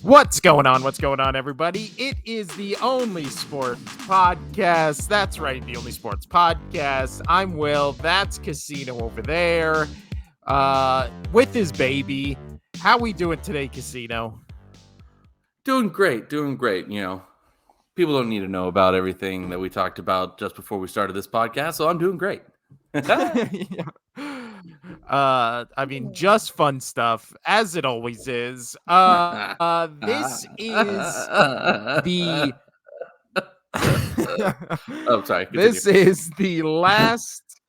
What's going on? What's going on, everybody? It is the Only Sports Podcast. That's right, the Only Sports Podcast. I'm Will. That's Casino over there with his baby. How we doing today, Casino? Doing great. You know, people don't need to know about everything that we talked about just before we started this podcast, so I'm doing great. Yeah. I mean, just fun stuff, as it always is. This is the Oh, sorry. Continue. This is the last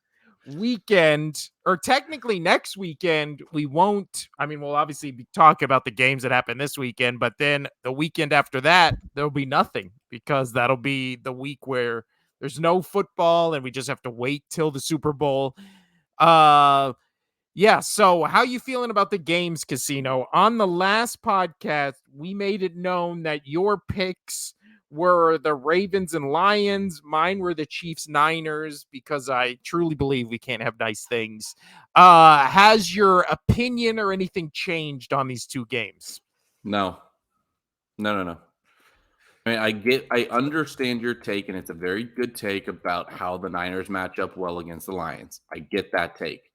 weekend, or technically next weekend. We won't. I mean, we'll obviously be talking about the games that happen this weekend, but then the weekend after that, there'll be nothing because that'll be the week where there's no football and we just have to wait till the Super Bowl. Yeah, so how you feeling about the games, Casino? On the last podcast, we made it known that your picks were the Ravens and Lions. Mine were the Chiefs Niners because I truly believe we can't have nice things. Has your opinion or anything changed on these two games? No. I mean, I understand your take, and it's a very good take about how the Niners match up well against the Lions. I get that take.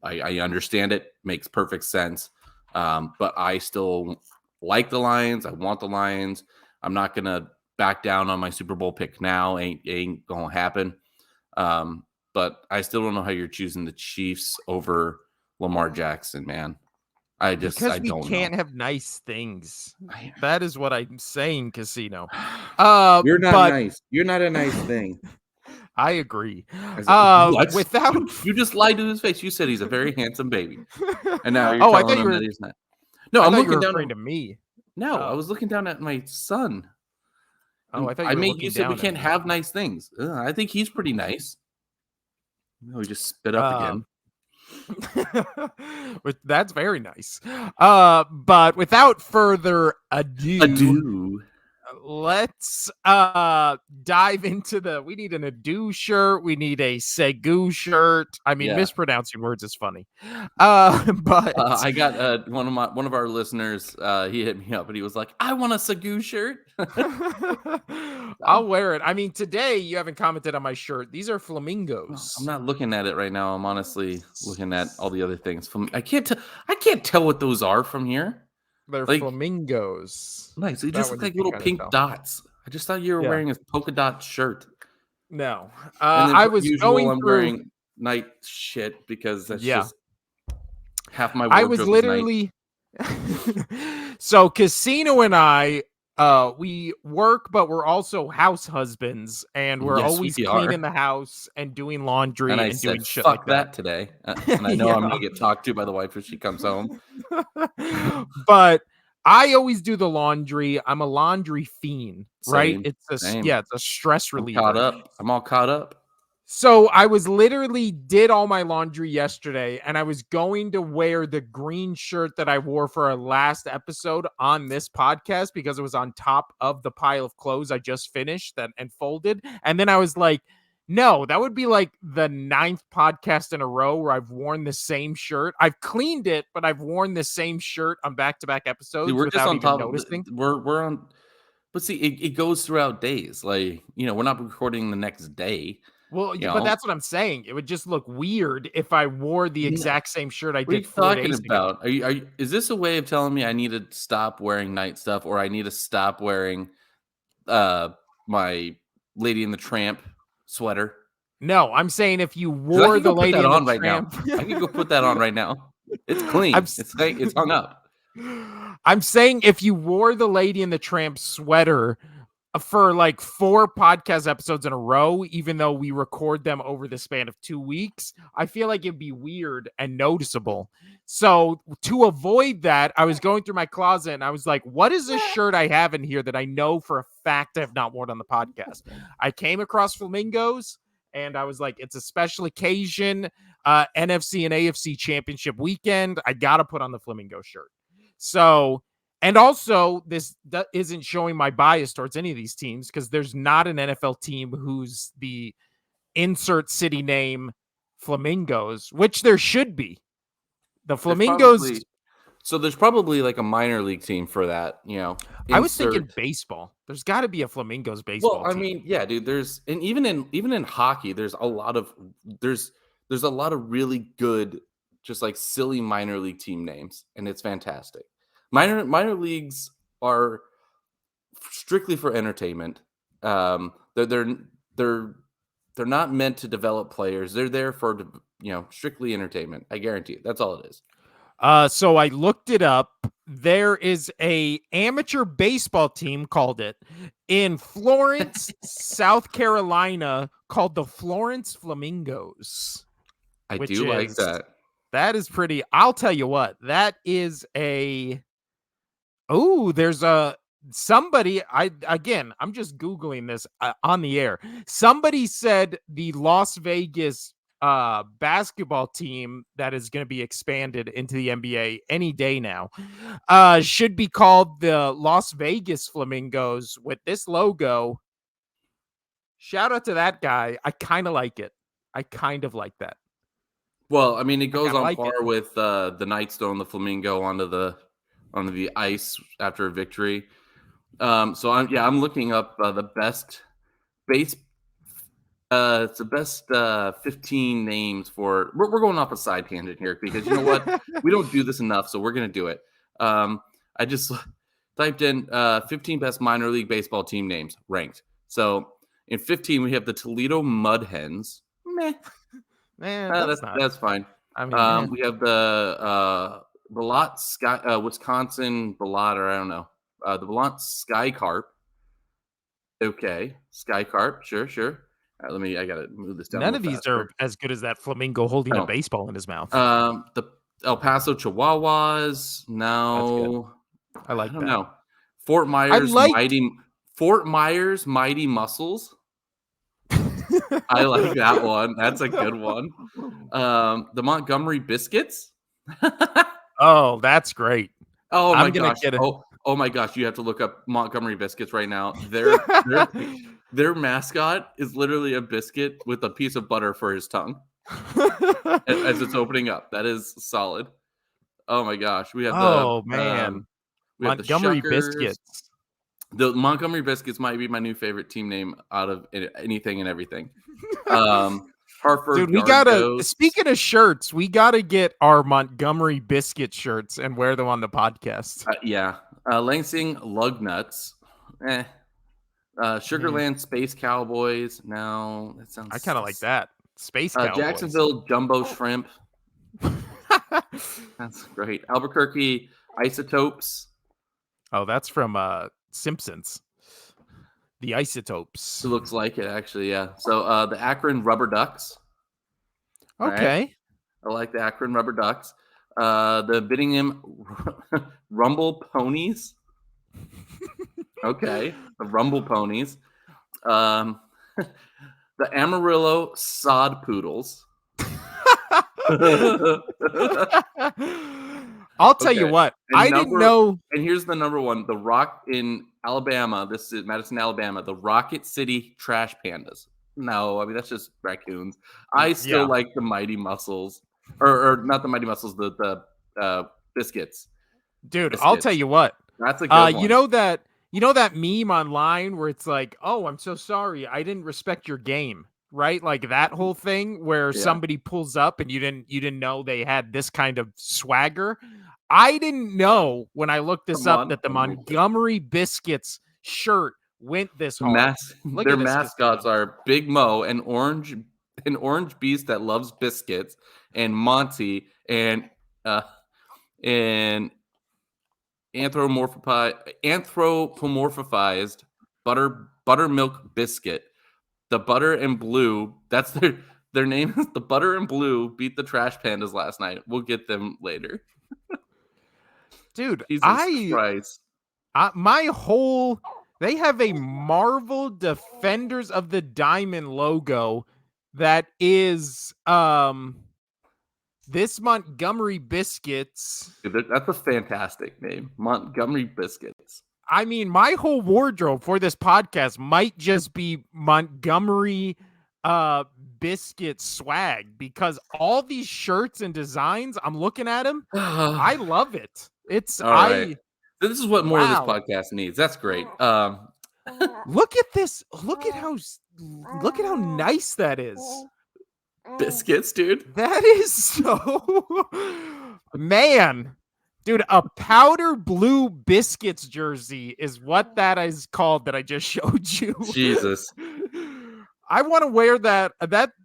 I understand it. Makes perfect sense. But I still like the Lions. I want the Lions. I'm not going to back down on my Super Bowl pick now. Ain't going to happen. But I still don't know how you're choosing the Chiefs over Lamar Jackson, man. Because we can't have nice things. That is what I'm saying, Casino. You're not nice. You're not a nice thing. I agree. Without you just lied to his face. You said he's a very handsome baby, and now you're telling him that he's not. No, I'm looking down to me. No, I was looking down at my son. Oh, I thought you said we can't have nice things. I think he's pretty nice. No, he just spit up again. That's very nice. But without further ado. Let's dive into we need an ado shirt. We need a Segu shirt. I mean, mispronouncing words is funny. But I got one of our listeners. He hit me up and he was like, "I want a Segu shirt." I'll wear it. I mean, today you haven't commented on my shirt. These are flamingos. I'm not looking at it right now. I'm honestly looking at all the other things. I can't tell what those are from here. They're flamingos. Nice. They just look like little pink dots. I just thought you were wearing a polka dot shirt. No. I was I'm wearing night shit because that's just half my wardrobe. I was literally So Casino and I we work, but we're also house husbands, and we're always cleaning the house and doing laundry and doing shit like that today. And I know I'm gonna get talked to by the wife if she comes home. But I always do the laundry. I'm a laundry fiend, right? It's a stress reliever. I'm all caught up. So I was literally did all my laundry yesterday, and I was going to wear the green shirt that I wore for our last episode on this podcast because it was on top of the pile of clothes I just finished and folded. And then I was like, no, that would be like the 9th podcast in a row where I've worn the same shirt. I've cleaned it, but I've worn the same shirt on back-to-back episodes without even noticing. We're on, but see, it goes throughout days. Like, we're not recording the next day. Well, but that's what I'm saying. It would just look weird if I wore the exact same shirt I did 4 days ago. Are you, is this a way of telling me I need to stop wearing night stuff, or I need to stop wearing my Lady and the Tramp sweater? No, I'm saying if you wore the Lady and the Tramp, I can go put that on right now. It's clean. It's hung up. I'm saying if you wore the Lady and the Tramp sweater for like 4 podcast episodes in a row, even though we record them over the span of 2 weeks, I feel like it'd be weird and noticeable. So to avoid that, I was going through my closet and I was like, what is this shirt I have in here that I know for a fact I have not worn on the podcast? I came across flamingos and I was like, it's a special occasion, NFC and AFC championship weekend. I got to put on the flamingo shirt. So, and also, that isn't showing my bias towards any of these teams because there's not an NFL team who's the insert city name Flamingos, which there should be. The Flamingos So there's probably like a minor league team for that, I was thinking insert. baseball. There's got to be a Flamingos Well, baseball I team. mean, yeah, dude, and even in hockey, there's a lot of really good, just like silly minor league team names, and it's fantastic. Minor leagues are strictly for entertainment. They're they're not meant to develop players. They're there for strictly entertainment. I guarantee it. That's all it is. So I looked it up. There is a amateur baseball team called it in Florence, South Carolina, called the Florence Flamingos, I which do like is that. that is pretty. I'll tell you what, that is a. Oh, there's a somebody. I'm just googling this on the air. Somebody said the Las Vegas basketball team that is going to be expanded into the NBA any day now should be called the Las Vegas Flamingos with this logo. Shout out to that guy. I kind of like it. I kind of like that. Well, I mean, it I goes kind of on like par it. with the Knights throwing the flamingo onto the ice after a victory. So I'm looking up the best base. It's the best 15 names for. We're going off a side tangent here because you know what? We don't do this enough, so we're gonna do it. I just typed in 15 best minor league baseball team names ranked. So in 15 we have the Toledo Mud Hens. Meh. Man, that's not. That's fine. I mean, We have the Belat Sky Wisconsin Belat, or I don't know. The Belat Sky Carp. Okay, Sky Carp. Sure. I gotta move this down a none of little these are faster. as good as that flamingo holding a No. baseball in his mouth. The El Paso Chihuahuas. That's good. No, I like I don't that. know. Fort Myers Mighty Muscles. I like that one. That's a good one. The Montgomery Biscuits. Oh, that's great. Oh my I'm gonna gosh. get it. Oh my gosh. You have to look up Montgomery Biscuits right now. Their mascot is literally a biscuit with a piece of butter for his tongue as it's opening up. That is solid. Oh my gosh. Oh man, We have the Montgomery Shuckers. Biscuits. The Montgomery Biscuits might be my new favorite team name out of anything and everything. Hartford Dude, we Yard gotta. Goats. Speaking of shirts, we gotta get our Montgomery Biscuit shirts and wear them on the podcast. Yeah. Lansing Lugnuts. Sugarland Space Cowboys. No, that sounds. I kind of like that. Space Cowboys. Jacksonville Jumbo Shrimp. That's great. Albuquerque Isotopes. Oh, that's from Simpsons. The Isotopes. It looks like it, actually, yeah. So the Akron Rubber Ducks. Okay. Right? I like the Akron Rubber Ducks. The Biddingham Rumble Ponies. Okay. The Rumble Ponies. The Amarillo Sod Poodles. I'll tell you what. Didn't know. And here's the number one: the Rock in Alabama. This is Madison, Alabama. The Rocket City Trash Pandas. No, I mean that's just raccoons. I still like the Mighty Muscles, or not the Mighty Muscles. The Biscuits. Dude, Biscuits. I'll tell you what. That's a good one. You know that meme online where it's like, "Oh, I'm so sorry, I didn't respect your game." Right? Like that whole thing where somebody pulls up and you didn't know they had this kind of swagger. I didn't know when I looked this up that the Montgomery Biscuits shirt went this hard. Their mascots are Big Mo, an orange beast that loves biscuits, and Monty, and anthropomorphized buttermilk biscuit. The Butter and Blue, that's their name is the Butter and Blue beat the Trash Pandas last night. We'll get them later. Dude, Jesus Christ. They have a Marvel Defenders of the Diamond logo that is this Montgomery Biscuits. Dude, that's a fantastic name. Montgomery Biscuits. I mean, my whole wardrobe for this podcast might just be Montgomery Biscuit swag because all these shirts and designs, I'm looking at them. I love it. All right. This is what more of this Wow. podcast needs. That's great. Look at this. Look at how nice that is. Biscuits, dude. That is so man. Dude, a powder blue Biscuits jersey is what that is called that I just showed you. Jesus. I want to wear that.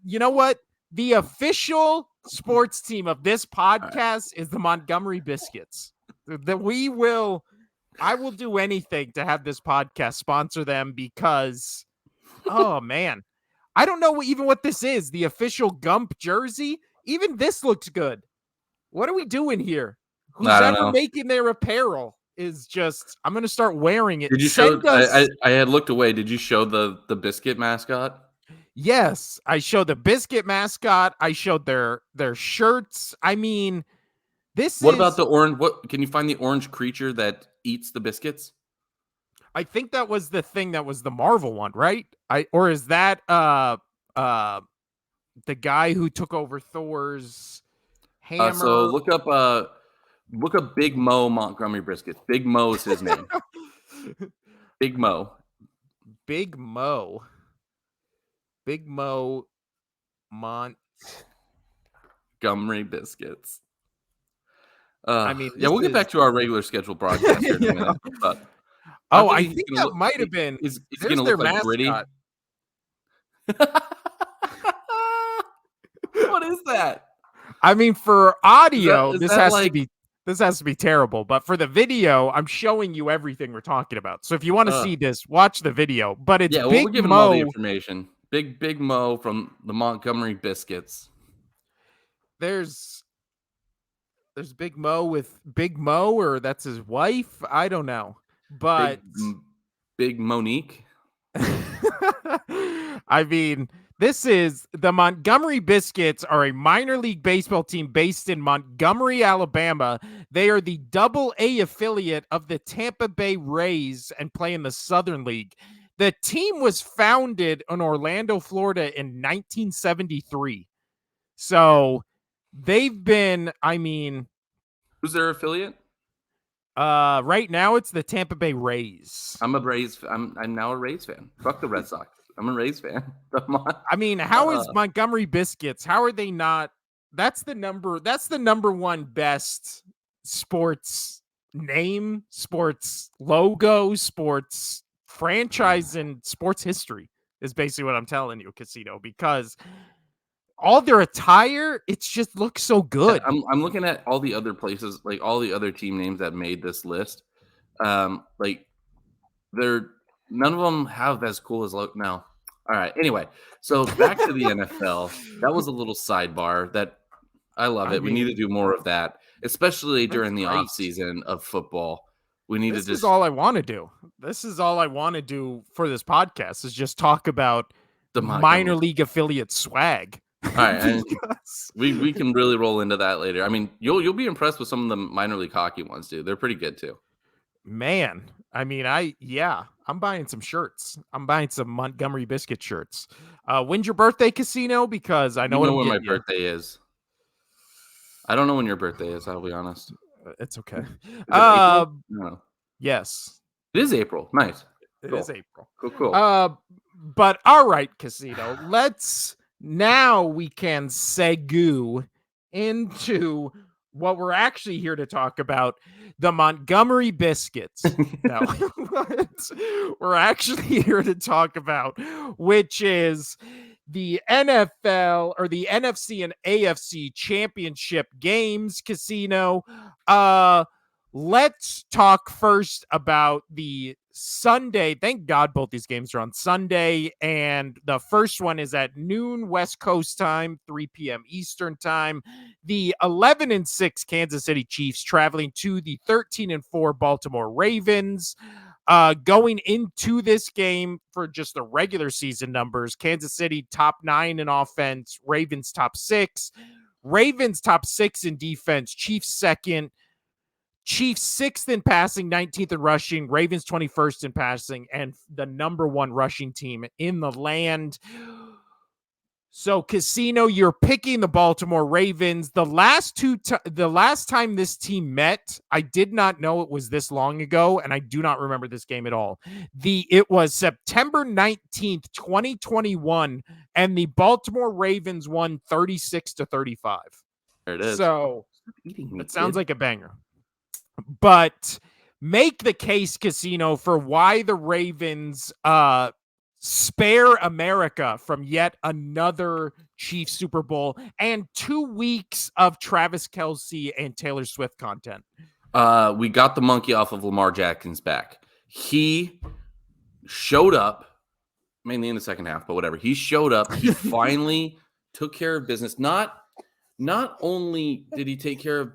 You know what? The official sports team of this podcast is the Montgomery Biscuits. I will do anything to have this podcast sponsor them because, oh man, I don't know even what this is. The official Gump jersey. Even this looks good. What are we doing here? Who's ever making their apparel is just, I'm going to start wearing it. Did you show, I had looked away. Did you show the biscuit mascot? Yes, I showed the biscuit mascot. I showed their shirts. I mean, What about the orange? What can you find the orange creature that eats the biscuits? I think that was the thing that was the Marvel one, right? Or is that the guy who took over Thor's hammer? So look up Big Mo Montgomery Biscuits. Big Mo is his name. Big Mo. Big Mo. Big Mo Montgomery Biscuits. I mean, we'll get back to our regular scheduled broadcast here in a minute. But I think that might have been. He's going to look like Gritty. What is that? I mean, for audio, this has to be terrible. But for the video, I'm showing you everything we're talking about. So if you want to see this, watch the video. But it's we're giving all the information. Big Mo from the Montgomery Biscuits. There's Big Mo with Big Mo, or that's his wife. I don't know, but Big Monique. I mean, this is the Montgomery Biscuits are a minor league baseball team based in Montgomery, Alabama. They are the Double-A affiliate of the Tampa Bay Rays and play in the Southern League. The team was founded in Orlando, Florida in 1973. So they've been, I mean, who's their affiliate? Right now it's the Tampa Bay Rays. I'm now a Rays fan. Fuck the Red Sox. I'm a Rays fan. I mean, how is Montgomery Biscuits? How are they not? That's the number one best sports name, sports logo, sports franchise in sports history is basically what I'm telling you, Casino, because all their attire, it just looks so good. I'm looking at all the other places, like all the other team names that made this list. Like none of them have as cool as look. No. All right. Anyway, so back to the NFL. That was a little sidebar that I love it. We need to do more of that, especially during the off season of football. We need to just. This is all I want to do. This is all I want to do for this podcast is just talk about the minor league affiliate swag. All right, and we can really roll into that later. I mean, you'll be impressed with some of the minor league hockey ones, dude. They're pretty good too. Man, I mean, I'm buying some shirts. I'm buying some Montgomery Biscuit shirts. When's your birthday, Casino? Because I know when my birthday is. I don't know when your birthday is. I'll be honest. It's okay. No. Yes, it is April. Nice. It is April. Cool. But all right, Casino. Now we can segue into what we're actually here to talk about, the Montgomery Biscuits. No, we're actually here to talk about, which is the NFL or the NFC and AFC championship games, Casino. Let's talk first about the Sunday. Thank God both these games are on Sunday. And the first one is at noon West Coast time, 3 p.m. Eastern time. The 11-6 Kansas City Chiefs traveling to the 13-4 Baltimore Ravens. Going into this game for just the regular season numbers, Kansas City top 9 in offense, Ravens top 6. Ravens top 6 in defense, Chiefs second. Chiefs 6th in passing, 19th in rushing, Ravens 21st in passing, and the number 1 rushing team in the land. So, Casino, you're picking the Baltimore Ravens. The last time this team met, I did not know it was this long ago, and I do not remember this game at all. It was September 19th, 2021, and the Baltimore Ravens won 36-35. There it is. So, it sounds like a banger. But make the case, Casino, for why the Ravens spare America from yet another Chiefs Super Bowl and 2 weeks of Travis Kelce and Taylor Swift content. We got the monkey off of Lamar Jackson's back. He showed up, mainly in the second half, but whatever. He showed up. He finally took care of business. Not only did he take care of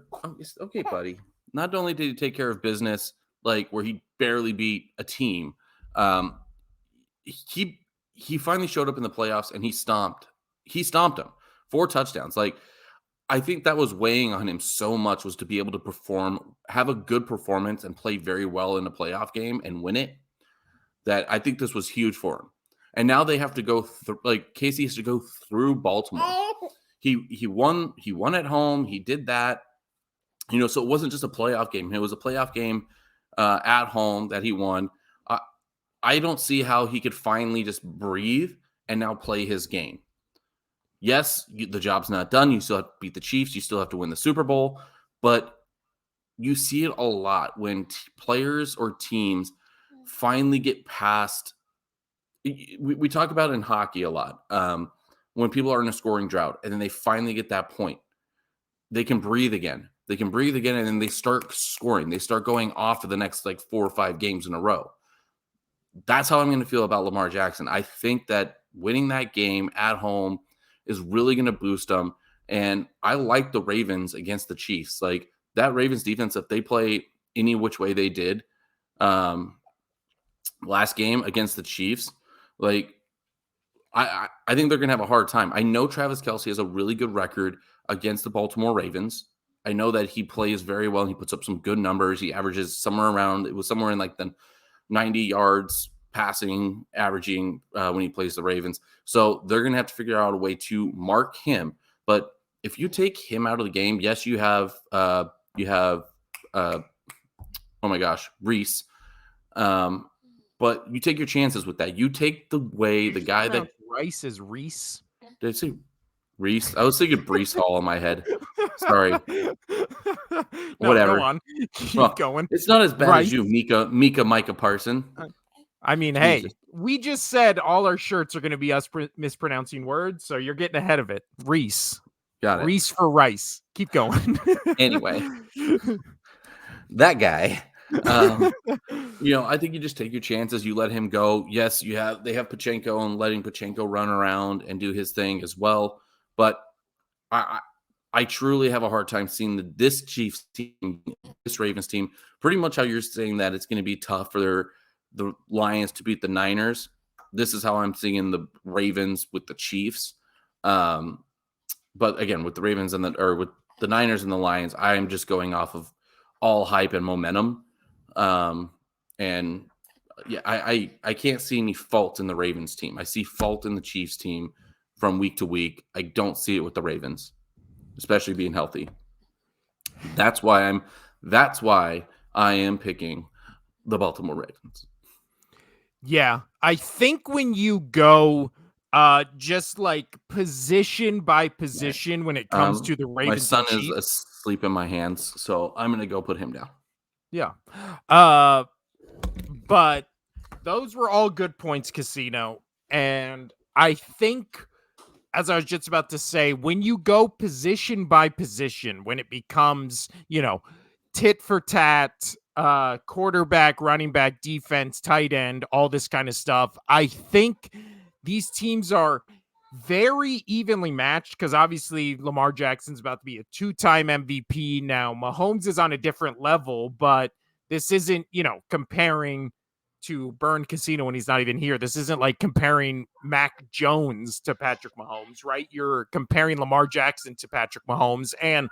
okay, buddy. Not only did he take care of business, like where he barely beat a team, he finally showed up in the playoffs and he stomped him. 4 touchdowns. Like, I think that was weighing on him so much, was to be able to perform, have a good performance and play very well in a playoff game and win it. That I think this was huge for him. And now they have to go Casey has to go through Baltimore. He won at home. He did that. So it wasn't just a playoff game. It was a playoff game at home that he won. I don't see how he could finally just breathe and now play his game. Yes, the job's not done. You still have to beat the Chiefs. You still have to win the Super Bowl. But you see it a lot when players or teams finally get past. We talk about it in hockey a lot. When people are in a scoring drought and then they finally get that point, they can breathe again. And then they start scoring. They start going off for the next 4 or 5 games in a row. That's how I'm going to feel about Lamar Jackson. I think that winning that game at home is really going to boost him. And I like the Ravens against the Chiefs. Like, that Ravens defense, if they play any which way they did last game against the Chiefs, I think they're going to have a hard time. I know Travis Kelce has a really good record against the Baltimore Ravens. I know that he plays very well. He puts up some good numbers. He averages somewhere in the 90 yards passing, averaging when he plays the Ravens. So they're going to have to figure out a way to mark him. But if you take him out of the game, yes, you have Reese. But you take your chances with that. You take the guy that Rice is Reese. Did I say Reese? I was thinking Brees Hall in my head. Sorry. Whatever. Go on. Keep going. It's not as bad as you, Micah Parson. I mean, hey, we just said all our shirts are going to be us mispronouncing words, so you're getting ahead of it. Reese. Got it. Reese for Rice. Keep going. Anyway, that guy. I think you just take your chances. You let him go. Yes, they have Pachenko, and letting Pachenko run around and do his thing as well. But I truly have a hard time seeing this Chiefs team, this Ravens team, pretty much how you're saying that it's going to be tough for the Lions to beat the Niners. This is how I'm seeing the Ravens with the Chiefs. But again, with the Ravens with the Niners and the Lions, I am just going off of all hype and momentum. I can't see any fault in the Ravens team. I see fault in the Chiefs team from week to week. I don't see it with the Ravens, especially being healthy. That's why I am picking the Baltimore Ravens. Yeah, I think when you go just position by position when it comes to the Ravens. My son is asleep in my hands, so I'm going to go put him down. Yeah. But those were all good points, Casino. And I think, as I was just about to say, when you go position by position, when it becomes, tit for tat, quarterback, running back, defense, tight end, all this kind of stuff, I think these teams are very evenly matched because obviously Lamar Jackson's about to be a 2-time MVP now. Mahomes is on a different level, but this isn't, comparing to Burn Casino when he's not even here. This isn't like comparing Mac Jones to Patrick Mahomes, right? You're comparing Lamar Jackson to Patrick Mahomes, and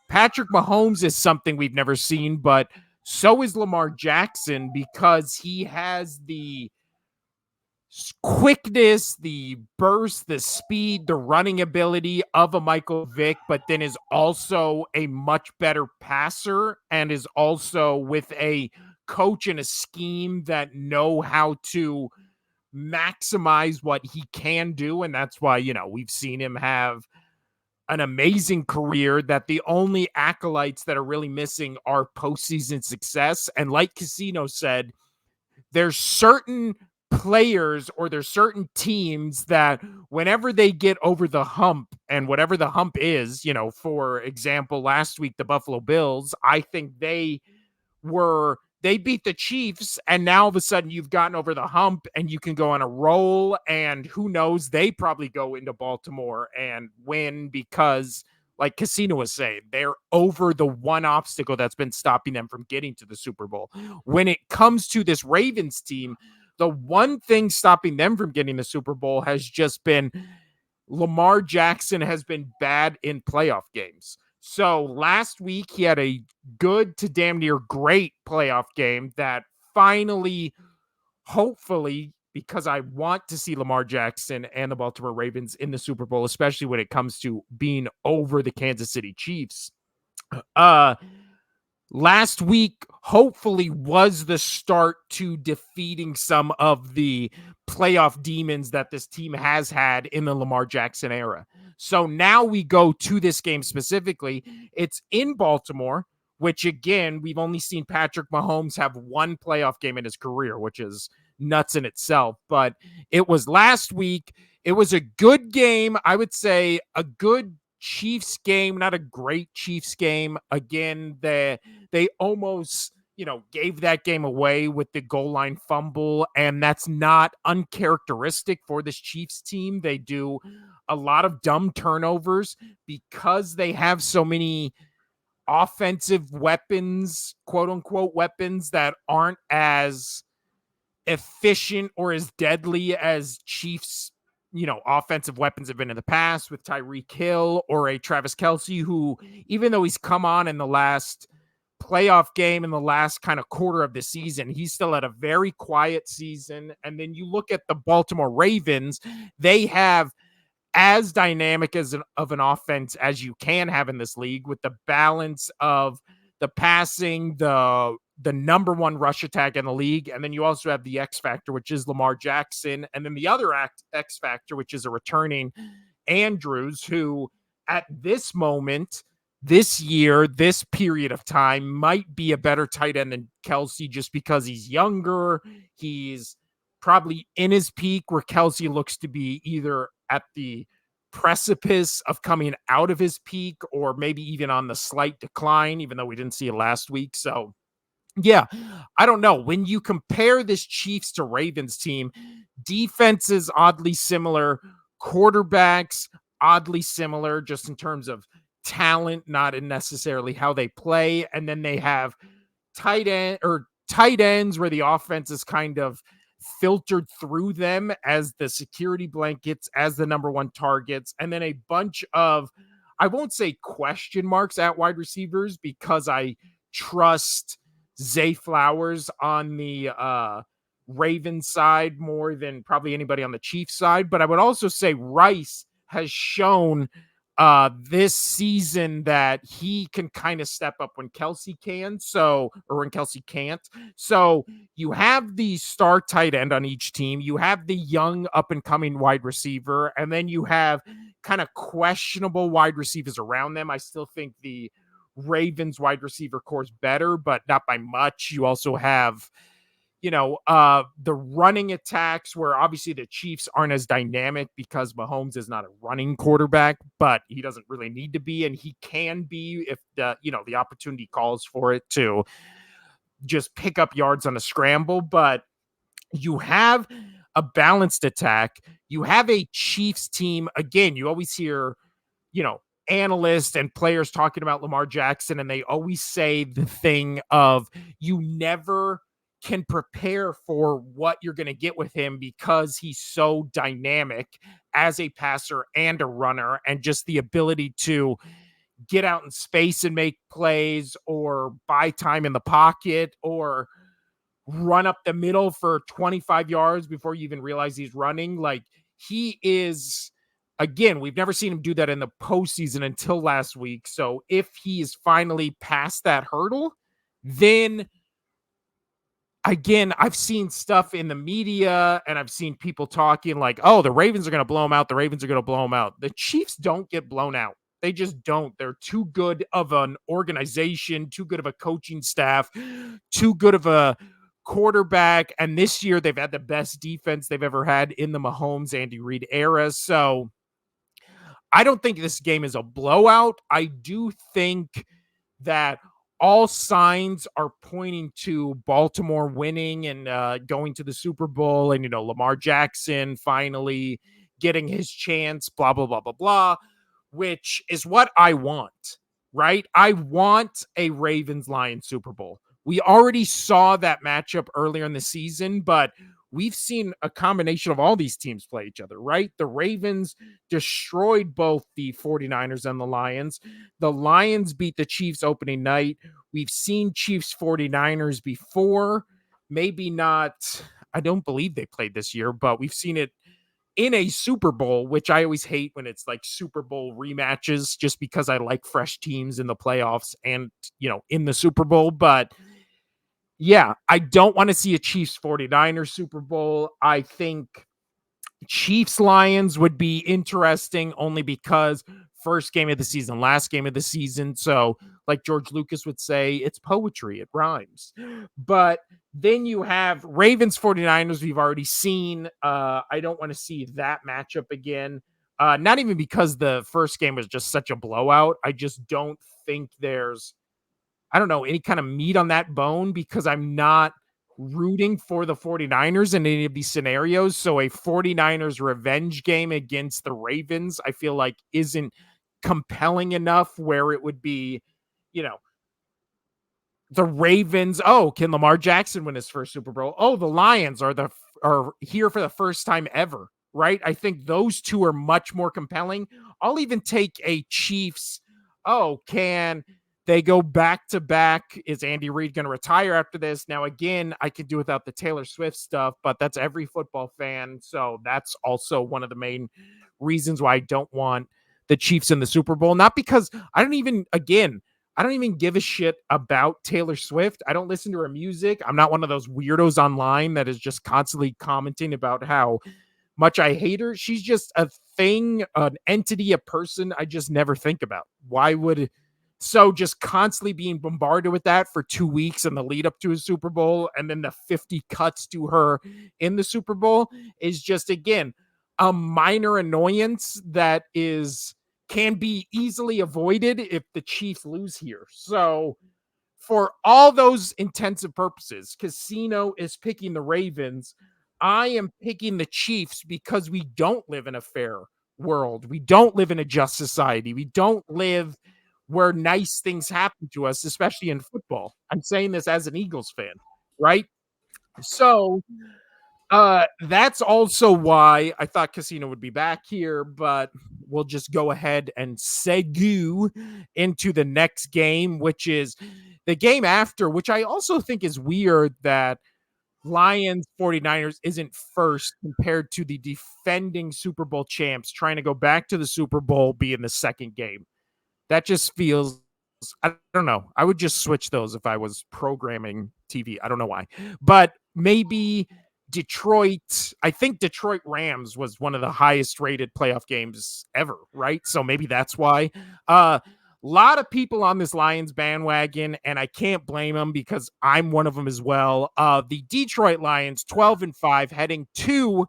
Patrick Mahomes is something we've never seen, but so is Lamar Jackson because he has the quickness, the burst, the speed, the running ability of a Michael Vick, but then is also a much better passer and is also with a coach and a scheme that know how to maximize what he can do. And that's why, we've seen him have an amazing career, that the only acolytes that are really missing are postseason success. And like Casino said, there's certain players or there's certain teams that whenever they get over the hump, and whatever the hump is, for example, last week, the Buffalo Bills, I think they beat the Chiefs, and now all of a sudden you've gotten over the hump and you can go on a roll, and who knows, they probably go into Baltimore and win because, like Casino was saying, they're over the one obstacle that's been stopping them from getting to the Super Bowl. When it comes to this Ravens team, the one thing stopping them from getting the Super Bowl has just been Lamar Jackson has been bad in playoff games. So last week he had a good to damn near great playoff game that finally, hopefully, because I want to see Lamar Jackson and the Baltimore Ravens in the Super Bowl, especially when it comes to being over the Kansas City Chiefs. Last week, hopefully, was the start to defeating some of the playoff demons that this team has had in the Lamar Jackson era. So now we go to this game specifically. It's in Baltimore, which, again, we've only seen Patrick Mahomes have one playoff game in his career, which is nuts in itself. But it was last week. It was a good game. I would say a good Chiefs game, not a great Chiefs game. Again, they almost, gave that game away with the goal line fumble, and that's not uncharacteristic for this Chiefs team. They do a lot of dumb turnovers because they have so many offensive weapons, quote unquote weapons, that aren't as efficient or as deadly as Chiefs offensive weapons have been in the past, with Tyreek Hill or a Travis Kelce, who, even though he's come on in the last playoff game, in the last kind of quarter of the season, he's still had a very quiet season. And then you look at the Baltimore Ravens, they have as dynamic of an offense as you can have in this league, with the balance of the passing, the number one rush attack in the league. And then you also have the X factor, which is Lamar Jackson. And then the other X factor, which is a returning Andrews, who at this moment, this year, this period of time, might be a better tight end than Kelce just because he's younger. He's probably in his peak, where Kelce looks to be either at the precipice of coming out of his peak or maybe even on the slight decline, even though we didn't see it last week. So yeah, I don't know. When you compare this Chiefs to Ravens team, defense is oddly similar, quarterbacks oddly similar, just in terms of talent, not in necessarily how they play. And then they have tight ends where the offense is kind of filtered through them as the security blankets, as the number one targets, and then a bunch of, I won't say question marks at wide receivers, because I trust Zay Flowers on the Ravens side more than probably anybody on the Chiefs side. But I would also say Rice has shown this season that he can kind of step up when Kelce can. So, or when Kelce can't. So you have the star tight end on each team. You have the young up and coming wide receiver, and then you have kind of questionable wide receivers around them. I still think the Ravens wide receiver core is better, but not by much. You also have, the running attacks, where obviously the Chiefs aren't as dynamic because Mahomes is not a running quarterback, but he doesn't really need to be, and he can be if the opportunity calls for it to just pick up yards on a scramble. But you have a balanced attack. You have a Chiefs team. Again, you always hear, analysts and players talking about Lamar Jackson, and they always say the thing of, you never can prepare for what you're going to get with him because he's so dynamic as a passer and a runner, and just the ability to get out in space and make plays or buy time in the pocket or run up the middle for 25 yards before you even realize he's running. Like, he is, again, we've never seen him do that in the postseason until last week. So if he is finally past that hurdle, then again, I've seen stuff in the media and I've seen people talking like, oh, the Ravens are going to blow him out. The Ravens are going to blow him out. The Chiefs don't get blown out. They just don't. They're too good of an organization, too good of a coaching staff, too good of a quarterback. And this year they've had the best defense they've ever had in the Mahomes, Andy Reid era. So I don't think this game is a blowout. I do think that all signs are pointing to Baltimore winning and going to the Super Bowl, and Lamar Jackson finally getting his chance, blah blah blah blah blah, which is what I want, right? I want a Ravens-Lions Super Bowl. We already saw that matchup earlier in the season, but we've seen a combination of all these teams play each other, right? The Ravens destroyed both the 49ers and the Lions. The Lions beat the Chiefs opening night. We've seen Chiefs 49ers before, maybe not. I don't believe they played this year, but we've seen it in a Super Bowl, which I always hate when it's like Super Bowl rematches, just because I like fresh teams in the playoffs and, in the Super Bowl. But yeah, I don't want to see a Chiefs 49ers Super Bowl. I think Chiefs Lions would be interesting only because first game of the season, last game of the season. So, like George Lucas would say, it's poetry, it rhymes. But then you have Ravens 49ers, we've already seen. I don't want to see that matchup again. Not even because the first game was just such a blowout. I just don't think there's, I don't know, any kind of meat on that bone because I'm not rooting for the 49ers in any of these scenarios. So a 49ers revenge game against the Ravens, I feel like isn't compelling enough where it would be, the Ravens. Oh, can Lamar Jackson win his first Super Bowl? Oh, the Lions are here for the first time ever, right? I think those two are much more compelling. I'll even take a Chiefs. Oh, can they go back to back? Is Andy Reid going to retire after this? Now, again, I could do without the Taylor Swift stuff, but that's every football fan. So that's also one of the main reasons why I don't want the Chiefs in the Super Bowl. Not because I don't even give a shit about Taylor Swift. I don't listen to her music. I'm not one of those weirdos online that is just constantly commenting about how much I hate her. She's just a thing, an entity, a person I just never think about. Why would so just constantly being bombarded with that for 2 weeks in the lead up to a Super Bowl and then the 50 cuts to her in the Super Bowl is just, again, a minor annoyance that can be easily avoided if the Chiefs lose here. So for all those intensive purposes, Casino is picking the Ravens. I am picking the Chiefs because we don't live in a fair world. We don't live in a just society. We don't live where nice things happen to us, especially in football. I'm saying this as an Eagles fan, right? So that's also why I thought Casino would be back here, but we'll just go ahead and segue into the next game, which is the game after, which I also think is weird that Lions 49ers isn't first compared to the defending Super Bowl champs trying to go back to the Super Bowl being the second game. That just feels, I don't know. I would just switch those if I was programming TV. I don't know why, but maybe Detroit. I think Detroit Rams was one of the highest rated playoff games ever, right? So maybe that's why. A lot of people on this Lions bandwagon, and I can't blame them because I'm one of them as well. The Detroit Lions, 12-5, heading to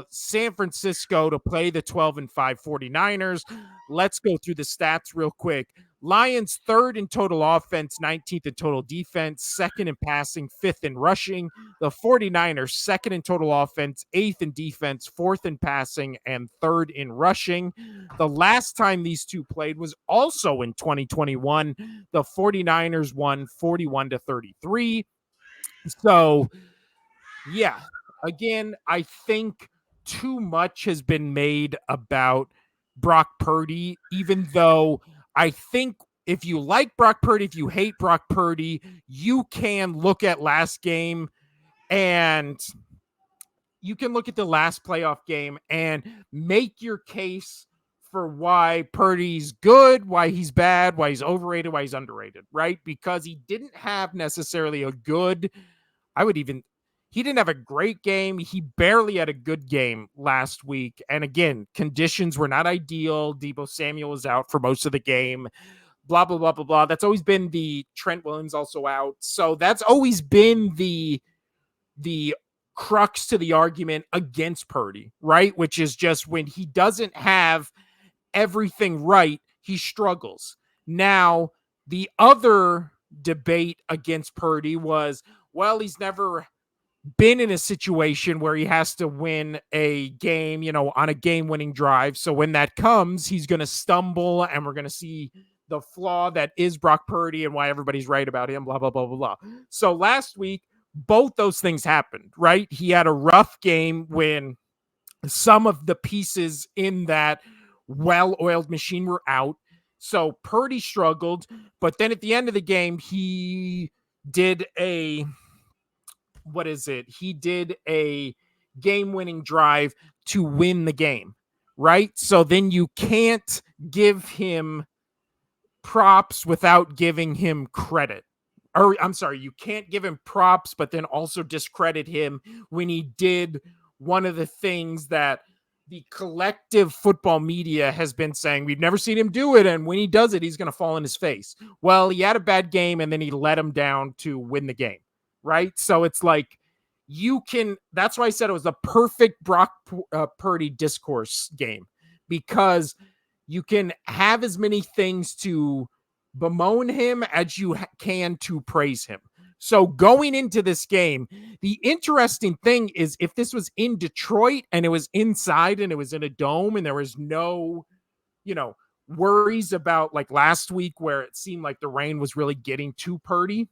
San Francisco to play the 12-5 49ers. Let's go through the stats real quick. Lions third in total offense, 19th in total defense, second in passing, fifth in rushing. The 49ers second in total offense, eighth in defense, fourth in passing, and third in rushing. The last time these two played was also in 2021. The 49ers won 41-33. So yeah, again, I think too much has been made about Brock Purdy, even though I think if you like Brock Purdy, if you hate Brock Purdy, you can look at last game and you can look at the last playoff game and make your case for why Purdy's good, why he's bad, why he's overrated, why he's underrated, right? Because he didn't have necessarily a good, he didn't have a great game. He barely had a good game last week. And again, conditions were not ideal. Deebo Samuel was out for most of the game. Blah, blah, blah, blah, blah. That's always been the Trent Williams also out. So that's always been the crux to the argument against Purdy, right? Which is just when he doesn't have everything right, he struggles. Now, the other debate against Purdy was, well, he's never been in a situation where he has to win a game, on a game-winning drive. So when that comes, he's going to stumble, and we're going to see the flaw that is Brock Purdy and why everybody's right about him, blah, blah, blah, blah, blah. So last week, both those things happened, right? He had a rough game when some of the pieces in that well-oiled machine were out. So Purdy struggled, but then at the end of the game, he did a game-winning drive to win the game, right? So then you can't give him props without giving him credit. Or I'm sorry, you can't give him props, but then also discredit him when he did one of the things that the collective football media has been saying, we've never seen him do it, and when he does it, he's going to fall in his face. Well, he had a bad game, and then he let him down to win the game, right? So it's like, that's why I said it was the perfect Brock Purdy discourse game, because you can have as many things to bemoan him as you can to praise him. So going into this game, the interesting thing is if this was in Detroit and it was inside and it was in a dome and there was no, worries about like last week where it seemed like the rain was really getting to Purdy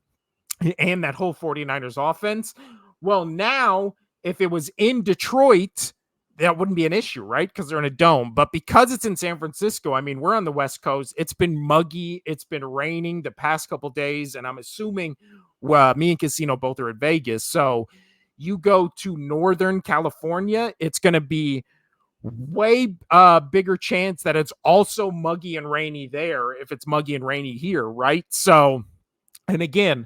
and that whole 49ers offense. Well, now if it was in Detroit, that wouldn't be an issue, right? Because they're in a dome. But because it's in San Francisco, I mean, we're on the West Coast. It's been muggy. It's been raining the past couple days. And I'm assuming me and Casino both are at Vegas. So you go to Northern California, it's going to be way bigger chance that it's also muggy and rainy there if it's muggy and rainy here, right? So, and again,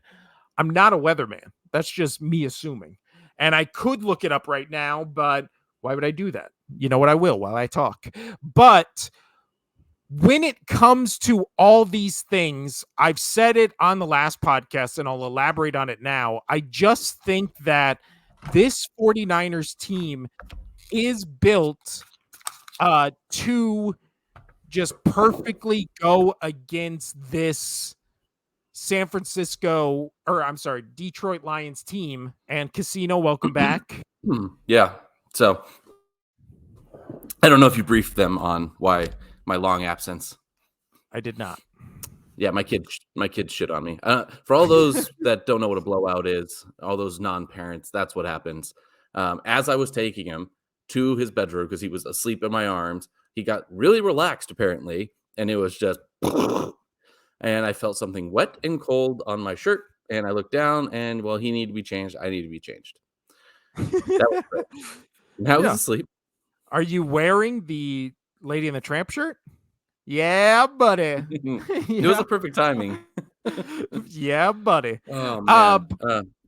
I'm not a weatherman. That's just me assuming. And I could look it up right now, but why would I do that? You know what? I will while I talk. But when it comes to all these things, I've said it on the last podcast and I'll elaborate on it now. I just think that this 49ers team is built to just perfectly go against this Detroit Lions team. And Casino, welcome back. Yeah. So I don't know if you briefed them on why my long absence. I did not. Yeah, my kid shit on me. For all those that don't know what a blowout is, all those non-parents, that's what happens. As I was taking him to his bedroom because he was asleep in my arms, he got really relaxed apparently, and it was just, and I felt something wet and cold on my shirt, and I looked down, and well, he needed to be changed. I need to be changed. That was great. Now I was asleep. Are you wearing the Lady and the Tramp shirt? Yeah, buddy. It was a perfect timing. Yeah, buddy. Oh man.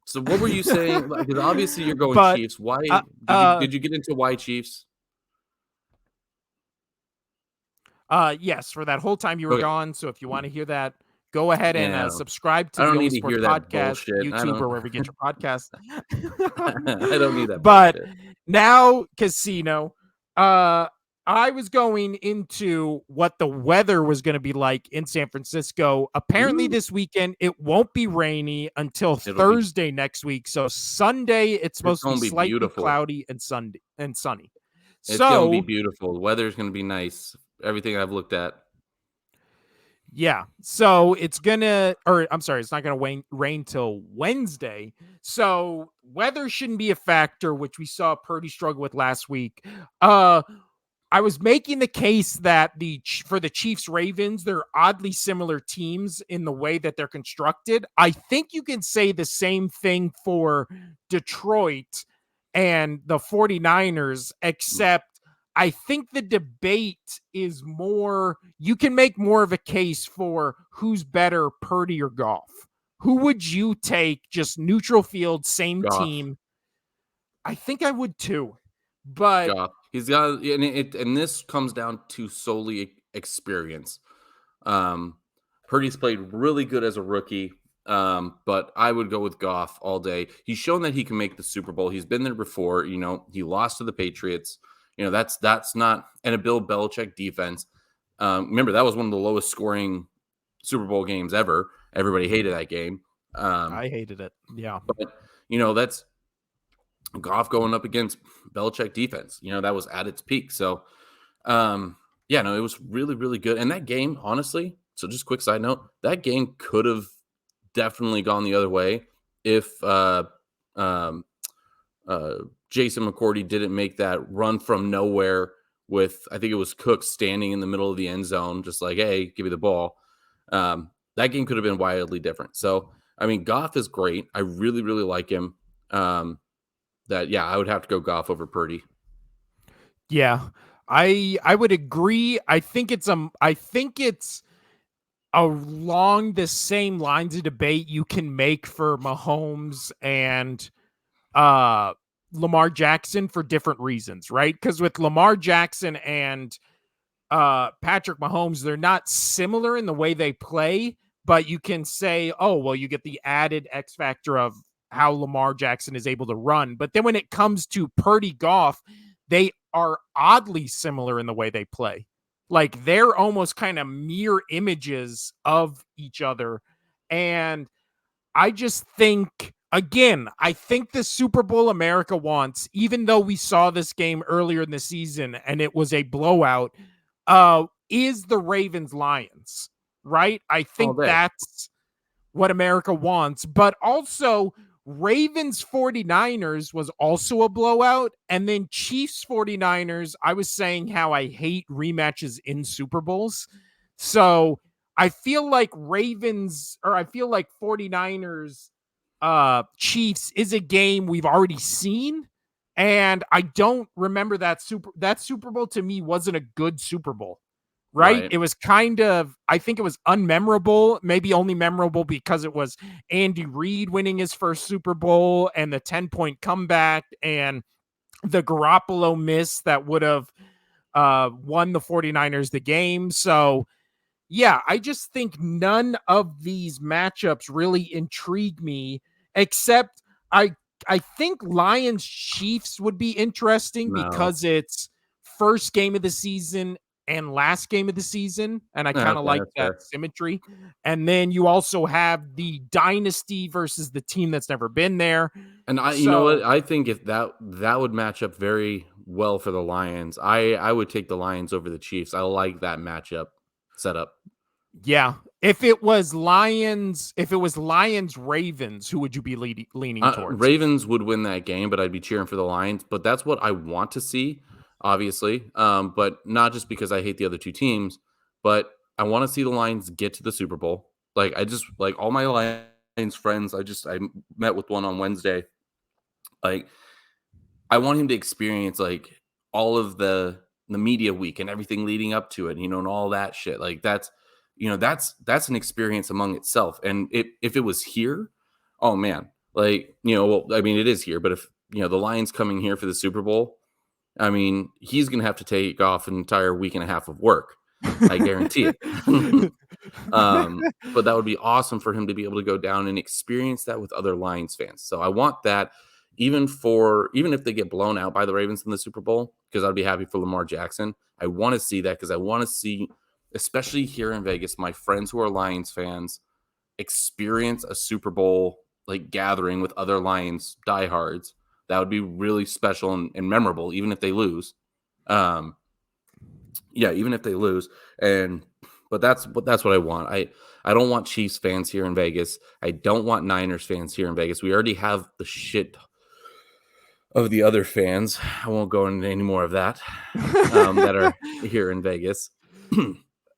So what were you saying? Because obviously you're going Chiefs. Why did you get into why Chiefs? Yes, for that whole time you were gone. So if you want to hear that, go ahead and subscribe to the Only Sports Podcast, YouTube, or wherever you get your podcast. I don't need that. But now, Casino, I was going into what the weather was going to be like in San Francisco. Apparently this weekend, it won't be rainy until Thursday next week. So Sunday, it's supposed to be slightly beautiful. Cloudy and sunny. It's going to be beautiful. The weather's going to be nice. Everything I've looked at. Yeah. So it's not going to rain till Wednesday. So weather shouldn't be a factor, which we saw Purdy struggle with last week. I was making the case that for the Chiefs Ravens, they're oddly similar teams in the way that they're constructed. I think you can say the same thing for Detroit and the 49ers, except I think the debate is more, you can make more of a case for who's better, Purdy or Goff. Who would you take, just neutral field, same Goff. team? I think I would too. But Goff. He's got, and this comes down to solely experience. Purdy's played really good as a rookie, but I would go with Goff all day. He's shown that he can make the Super Bowl. He's been there before. He lost to the Patriots. That's not, and a Bill Belichick defense. Remember, that was one of the lowest scoring Super Bowl games ever. Everybody hated that game. I hated it. Yeah. But, that's Goff going up against Belichick defense. That was at its peak. So, it was really, really good. And that game, honestly, so just quick side note, that game could have definitely gone the other way if Jason McCourty didn't make that run from nowhere with, I think it was Cook standing in the middle of the end zone, just like, hey, give me the ball. That game could have been wildly different. So, Goff is great. I really, really like him. I would have to go Goff over Purdy. Yeah, I would agree. I think it's along the same lines of debate you can make for Mahomes and Lamar Jackson for different reasons, right? Because with Lamar Jackson and Patrick Mahomes, they're not similar in the way they play, but you can say, oh, well, you get the added X factor of how Lamar Jackson is able to run. But then when it comes to Purdy Goff, they are oddly similar in the way they play. Like they're almost kind of mirror images of each other. And I just think, again, I think the Super Bowl America wants, even though we saw this game earlier in the season and it was a blowout, is the Ravens Lions, right? I think that's what America wants, but also Ravens 49ers was also a blowout. And then Chiefs 49ers, I was saying how I hate rematches in Super Bowls. So I feel like 49ers Chiefs is a game we've already seen. And I don't remember that Super Bowl to me wasn't a good Super Bowl. Right? It was kind of, I think it was unmemorable, maybe only memorable because it was Andy Reid winning his first Super Bowl and the 10-point comeback and the Garoppolo miss that would have won the 49ers the game. So, yeah, I just think none of these matchups really intrigue me, except I think Lions Chiefs would be interesting because it's first game of the season and last game of the season, and I kind of like that symmetry. And then you also have the dynasty versus the team that's never been there. And you know what? I think if that would match up very well for the Lions. I would take the Lions over the Chiefs. I like that matchup setup. Yeah. If it was Lions Ravens, who would you be leaning towards? Ravens would win that game, but I'd be cheering for the Lions. But that's what I want to see, obviously. But not just because I hate the other two teams, but I want to see the Lions get to the Super Bowl. Like all my Lions friends, I met with one on Wednesday. Like I want him to experience like all of the media week and everything leading up to it, and all that shit. Like that's an experience among itself. And if it was here, oh man, like, it is here, but if, the Lions coming here for the Super Bowl, he's going to have to take off an entire week and a half of work. I guarantee it. But that would be awesome for him to be able to go down and experience that with other Lions fans. So I want that even if they get blown out by the Ravens in the Super Bowl, because I'd be happy for Lamar Jackson. I want to see that because I want to see, especially here in Vegas, my friends who are Lions fans experience a Super Bowl like gathering with other Lions diehards. That would be really special and memorable, even if they lose. Even if they lose. But that's what I want. I don't want Chiefs fans here in Vegas. I don't want Niners fans here in Vegas. We already have the shit of the other fans. I won't go into any more of that that are here in Vegas.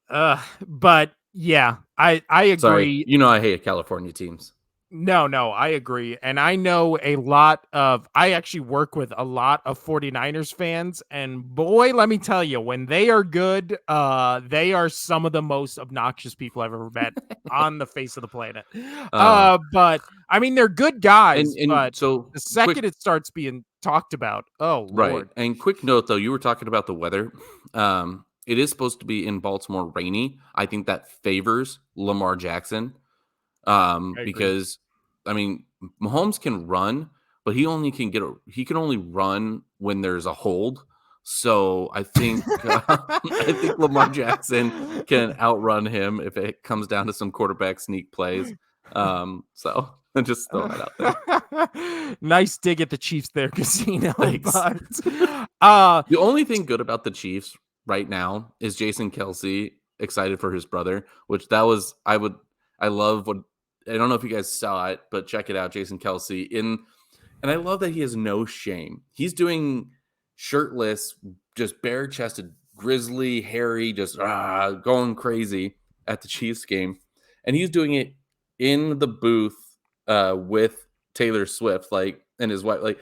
But yeah, I Sorry, agree. you know I hate California teams. No, I agree. And I know I actually work with a lot of 49ers fans. And boy, let me tell you, when they are good, they are some of the most obnoxious people I've ever met on the face of the planet. Uh, But I mean, they're good guys, and but so the quick, second it starts being talked about, oh right? Lord. And quick note though, you were talking about the weather. It is supposed to be in Baltimore rainy. I think that favors Lamar Jackson. I agree. Because I mean, Mahomes can run, but he can only run when there's a hold. So I think I think Lamar Jackson can outrun him if it comes down to some quarterback sneak plays. So just throw that out there. Nice dig at the Chiefs there, Casino. Thanks. But uh The only thing good about the Chiefs right now is Jason Kelsey excited for his brother, which that was I love what I don't know if you guys saw it, but check it out, Jason Kelsey and I love that he has no shame. He's doing shirtless, just bare chested, grizzly, hairy, just going crazy at the Chiefs game, and he's doing it in the booth with Taylor Swift, like and his wife, like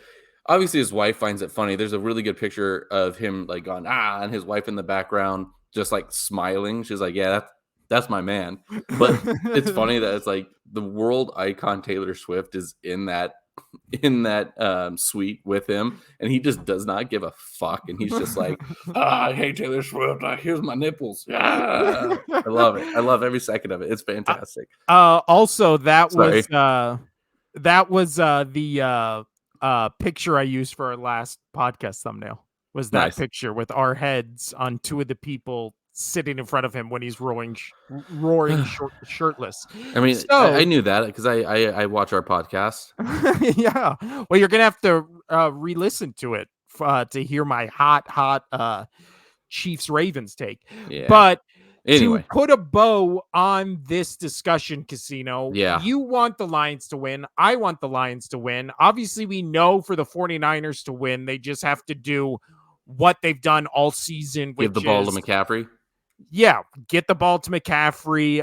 obviously his wife finds it funny. There's a really good picture of him like going and his wife in the background just like smiling. She's like, yeah, that's my man. But it's funny that it's like the world icon Taylor Swift is in that suite with him, and he just does not give a fuck, and he's just like, I hate Taylor Swift. Here's my nipples. I love it. I love every second of it. It's fantastic. Also Sorry. that was the picture I used for our last podcast thumbnail. Was that Nice. picture with our heads on two of the people sitting in front of him when he's roaring shirtless. I mean, I So knew that because I watch our podcast. yeah, well, you're gonna have to re-listen to it to hear my hot Chiefs Ravens take. Yeah. But to Anyway, put a bow on this discussion, Casino, yeah. you want the Lions to win. I want the Lions to win. Obviously, we know for the 49ers to win, they just have to do what they've done all season, Give the which ball to is, McCaffrey. yeah, get the ball to McCaffrey,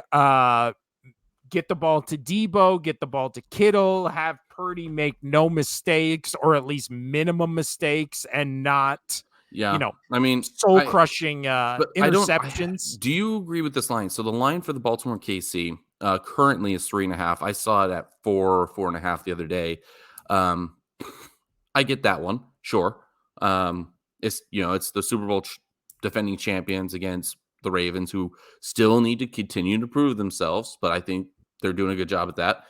get the ball to Debo, get the ball to Kittle, have Purdy make no mistakes or at least minimum mistakes and not, Yeah. I mean, soul crushing but interceptions. do you agree with this line? So the line for the Baltimore KC currently is 3.5. I saw it at 4.5 the other day. Um, I get that one. Sure. It's the Super Bowl defending champions against the Ravens, who still need to continue to prove themselves, but I think they're doing a good job at that.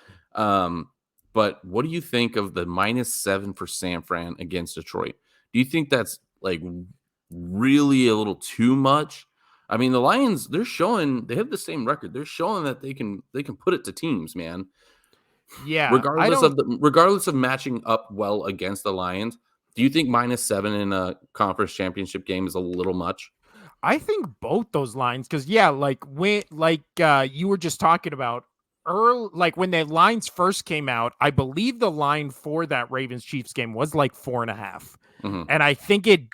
But what do you think of the -7 for San Fran against Detroit? Do you think that's like really a little too much? I mean, the Lions, they have the same record. They're showing that they can put it to teams, man. Yeah, I don't Regardless of matching up well against the Lions, do you think -7 in a conference championship game is a little much? I think both those lines, because yeah, you were just talking about early, like when the lines first came out, I believe the line for that Ravens Chiefs game was like 4.5. Mhm. And I think it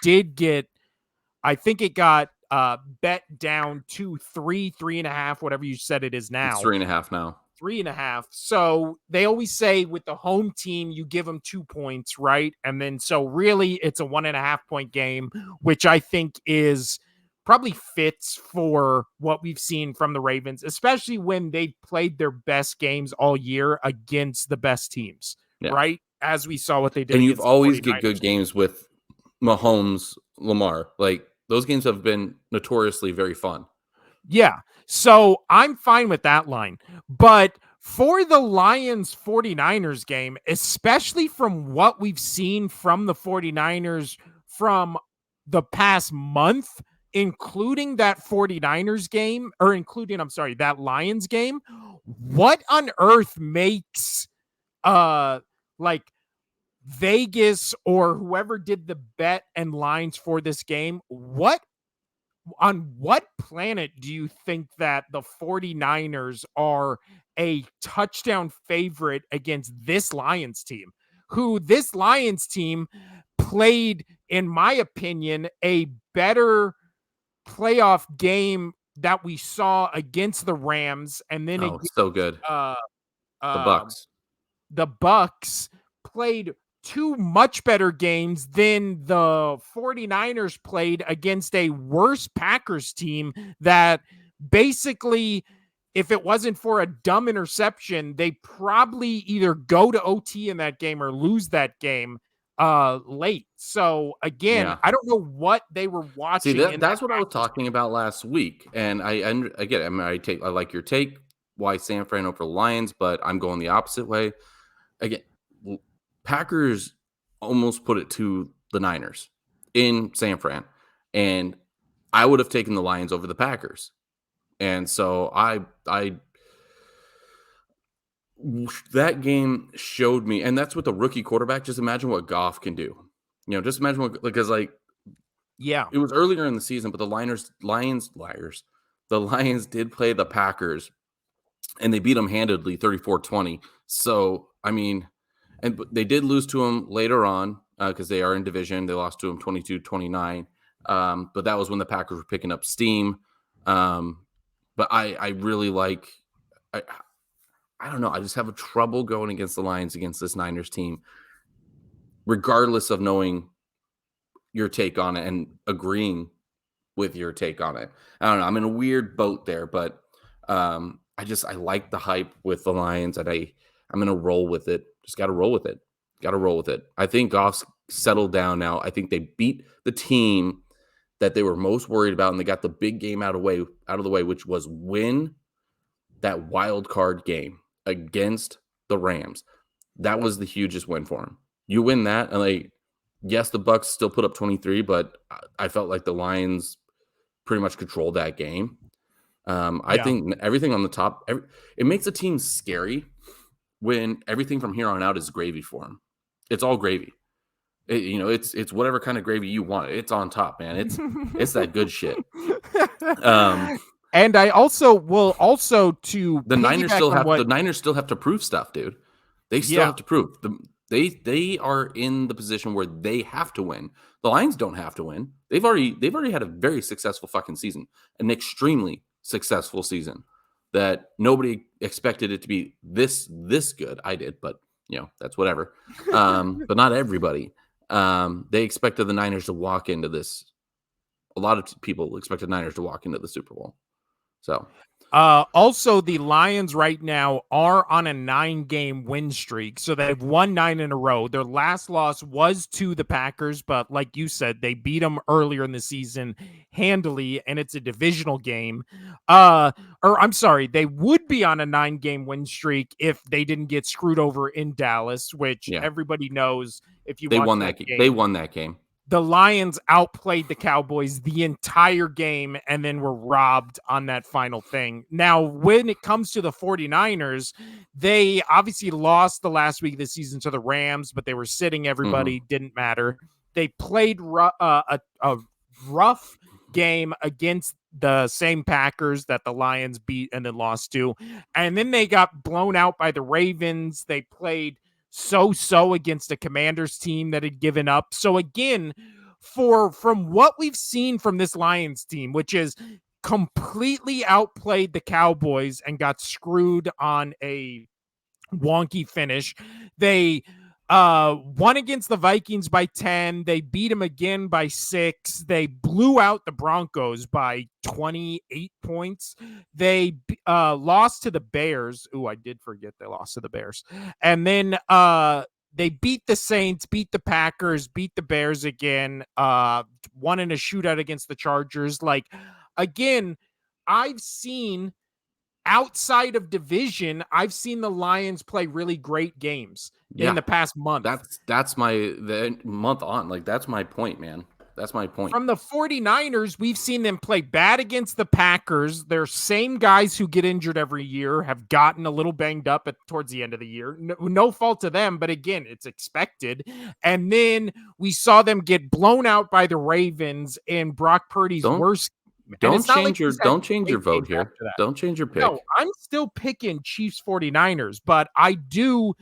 got bet down to 3.5, whatever you said it is It's now. 3.5 now. 3.5. So they always say with the home team, you give them 2 points, right? And then so really it's a 1.5 point game, which I think is probably fits for what we've seen from the Ravens, especially when they played their best games all year against the best teams, Yeah. right? As we saw what they did And you've against the always get 49ers. good games with Mahomes, Lamar. Like those games have been notoriously very fun. Yeah. So I'm fine with that line. But for the Lions 49ers game, especially from what we've seen from the 49ers from the past month, including that 49ers game, or including, I'm sorry, that Lions game, what on earth makes like Vegas or whoever did the bet and lines for this game, on what planet do you think that the 49ers are a touchdown favorite against this Lions team? who this Lions team played, in my opinion, a better playoff game that we saw against the Rams, and then Oh, so good. uh, The uh, Bucks. the Bucks played two much better games than the 49ers played against a worse Packers team that basically, if it wasn't for a dumb interception, they probably either go to OT in that game or lose that game late. So again, Yeah. I don't know what they were See, watching in that's that what I was talking about last week, and I get it. I mean, I like your take. Why San Fran over the Lions, but I'm going the opposite way. Again, Packers almost put it to the Niners in San Fran, and I would have taken the Lions over the Packers. And so that game showed me, and that's with a rookie quarterback. Just imagine what Goff can do. Just imagine what, because yeah. it was earlier in the season, but the Lions did play the Packers, and they beat them handedly, 34-20. So, I mean, and they did lose to them later on because they are in division. They lost to them 22-29. But that was when the Packers were picking up steam. But I really like – I don't know. I just have a trouble going against the Lions against this Niners team, regardless of knowing your take on it and agreeing with your take on it. I don't know. I'm in a weird boat there, but I like the hype with the Lions, and I'm going to roll with it. Just got to roll with it. I think Goff's settled down now. I think they beat the team that they were most worried about, and they got the big game out of the way, which was win that wild card game against the Rams. That was the hugest win for him. You win that, and yes, the Bucks still put up 23, but I felt like the Lions pretty much controlled that game. I think everything on the top, it makes a team scary when everything from here on out is gravy for them. It's all gravy. It's whatever kind of gravy you want. It's on top, man. It's that good shit. And I also to the Niners still have to prove stuff, dude. They still have to prove. They are in the position where they have to win. The Lions don't have to win. They've already had a very successful fucking season, an extremely successful season that nobody expected it to be this good. I did, but that's whatever. But not everybody. They expected the Niners to walk into this. A lot of people expected Niners to walk into the Super Bowl. So. Also, the Lions right now are on a 9-game win streak. So they've won 9 in a row. Their last loss was to the Packers, but like you said, they beat them earlier in the season handily, and it's a divisional game. I'm sorry, they would be on a 9-game win streak if they didn't get screwed over in Dallas, which everybody knows if you they watch won that game. They won that game. The Lions outplayed the Cowboys the entire game and then were robbed on that final thing. Now, when it comes to the 49ers, they obviously lost the last week of the season to the Rams, but they were sitting everybody. Didn't matter. They played a rough game against the same Packers that the Lions beat and then lost to. And then they got blown out by the Ravens. They played so against a Commanders team that had given up. So again, from what we've seen from this Lions team, which is completely outplayed the Cowboys and got screwed on a wonky finish, they won against the Vikings by 10. They beat them again by 6. They blew out the Broncos by 28 points. They lost to the Bears. Ooh, I did forget they lost to the Bears. And then they beat the Saints, beat the Packers, beat the Bears again, won in a shootout against the Chargers. Again, I've seen outside of division, I've seen the Lions play really great games in the past month. That's the month on. That's my point, man. That's my point. From the 49ers, we've seen them play bad against the Packers. Their same guys who get injured every year have gotten a little banged up towards the end of the year. No fault to them, but again, it's expected. And then we saw them get blown out by the Ravens in Brock Purdy's worst. Don't change your vote here. Don't change your pick. No, I'm still picking Chiefs 49ers, but I do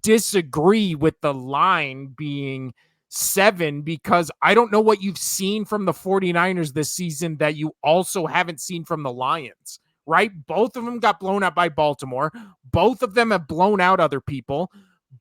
disagree with the line being 7 because I don't know what you've seen from the 49ers this season that you also haven't seen from the Lions, right? Both of them got blown out by Baltimore. Both of them have blown out other people.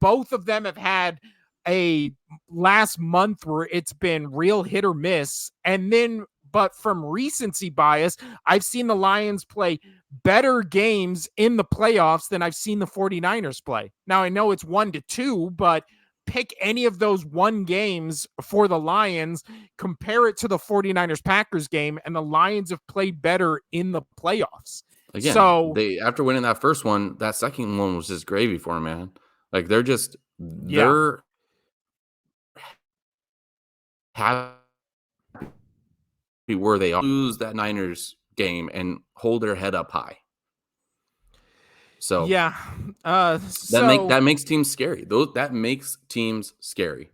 Both of them have had a last month where it's been real hit or miss. And then, but from recency bias, I've seen the Lions play better games in the playoffs than I've seen the 49ers play. Now, I know it's 1-2, but pick any of those 1 games for the Lions, compare it to the 49ers Packers game, and the Lions have played better in the playoffs. Again, so they after winning that first one, that second one was just gravy for them, man. Like they're yeah, happy where they are. Lose that Niners game and hold their head up high. So yeah, that makes teams scary. That makes teams scary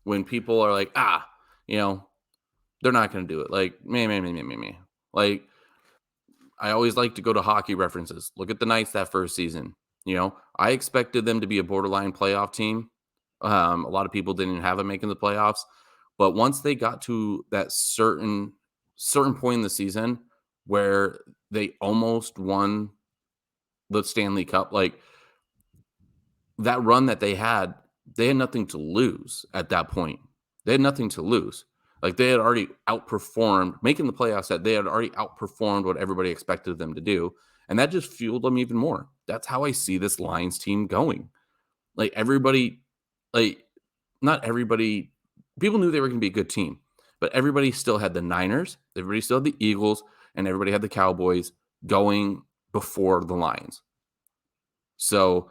when people are like, they're not going to do it. Like me. Like I always like to go to hockey references. Look at the Knights that first season. I expected them to be a borderline playoff team. A lot of people didn't have them making the playoffs, but once they got to that certain point in the season where they almost won the Stanley Cup, like that run that they had nothing to lose at that point. They had nothing to lose. Like they had already outperformed making the playoffs. That they had already outperformed what everybody expected them to do, and that just fueled them even more. That's how I see this Lions team going. Like everybody, like not everybody, people knew they were going to be a good team, but everybody still had the Niners, everybody still had the Eagles, and everybody had the Cowboys going before the Lions. So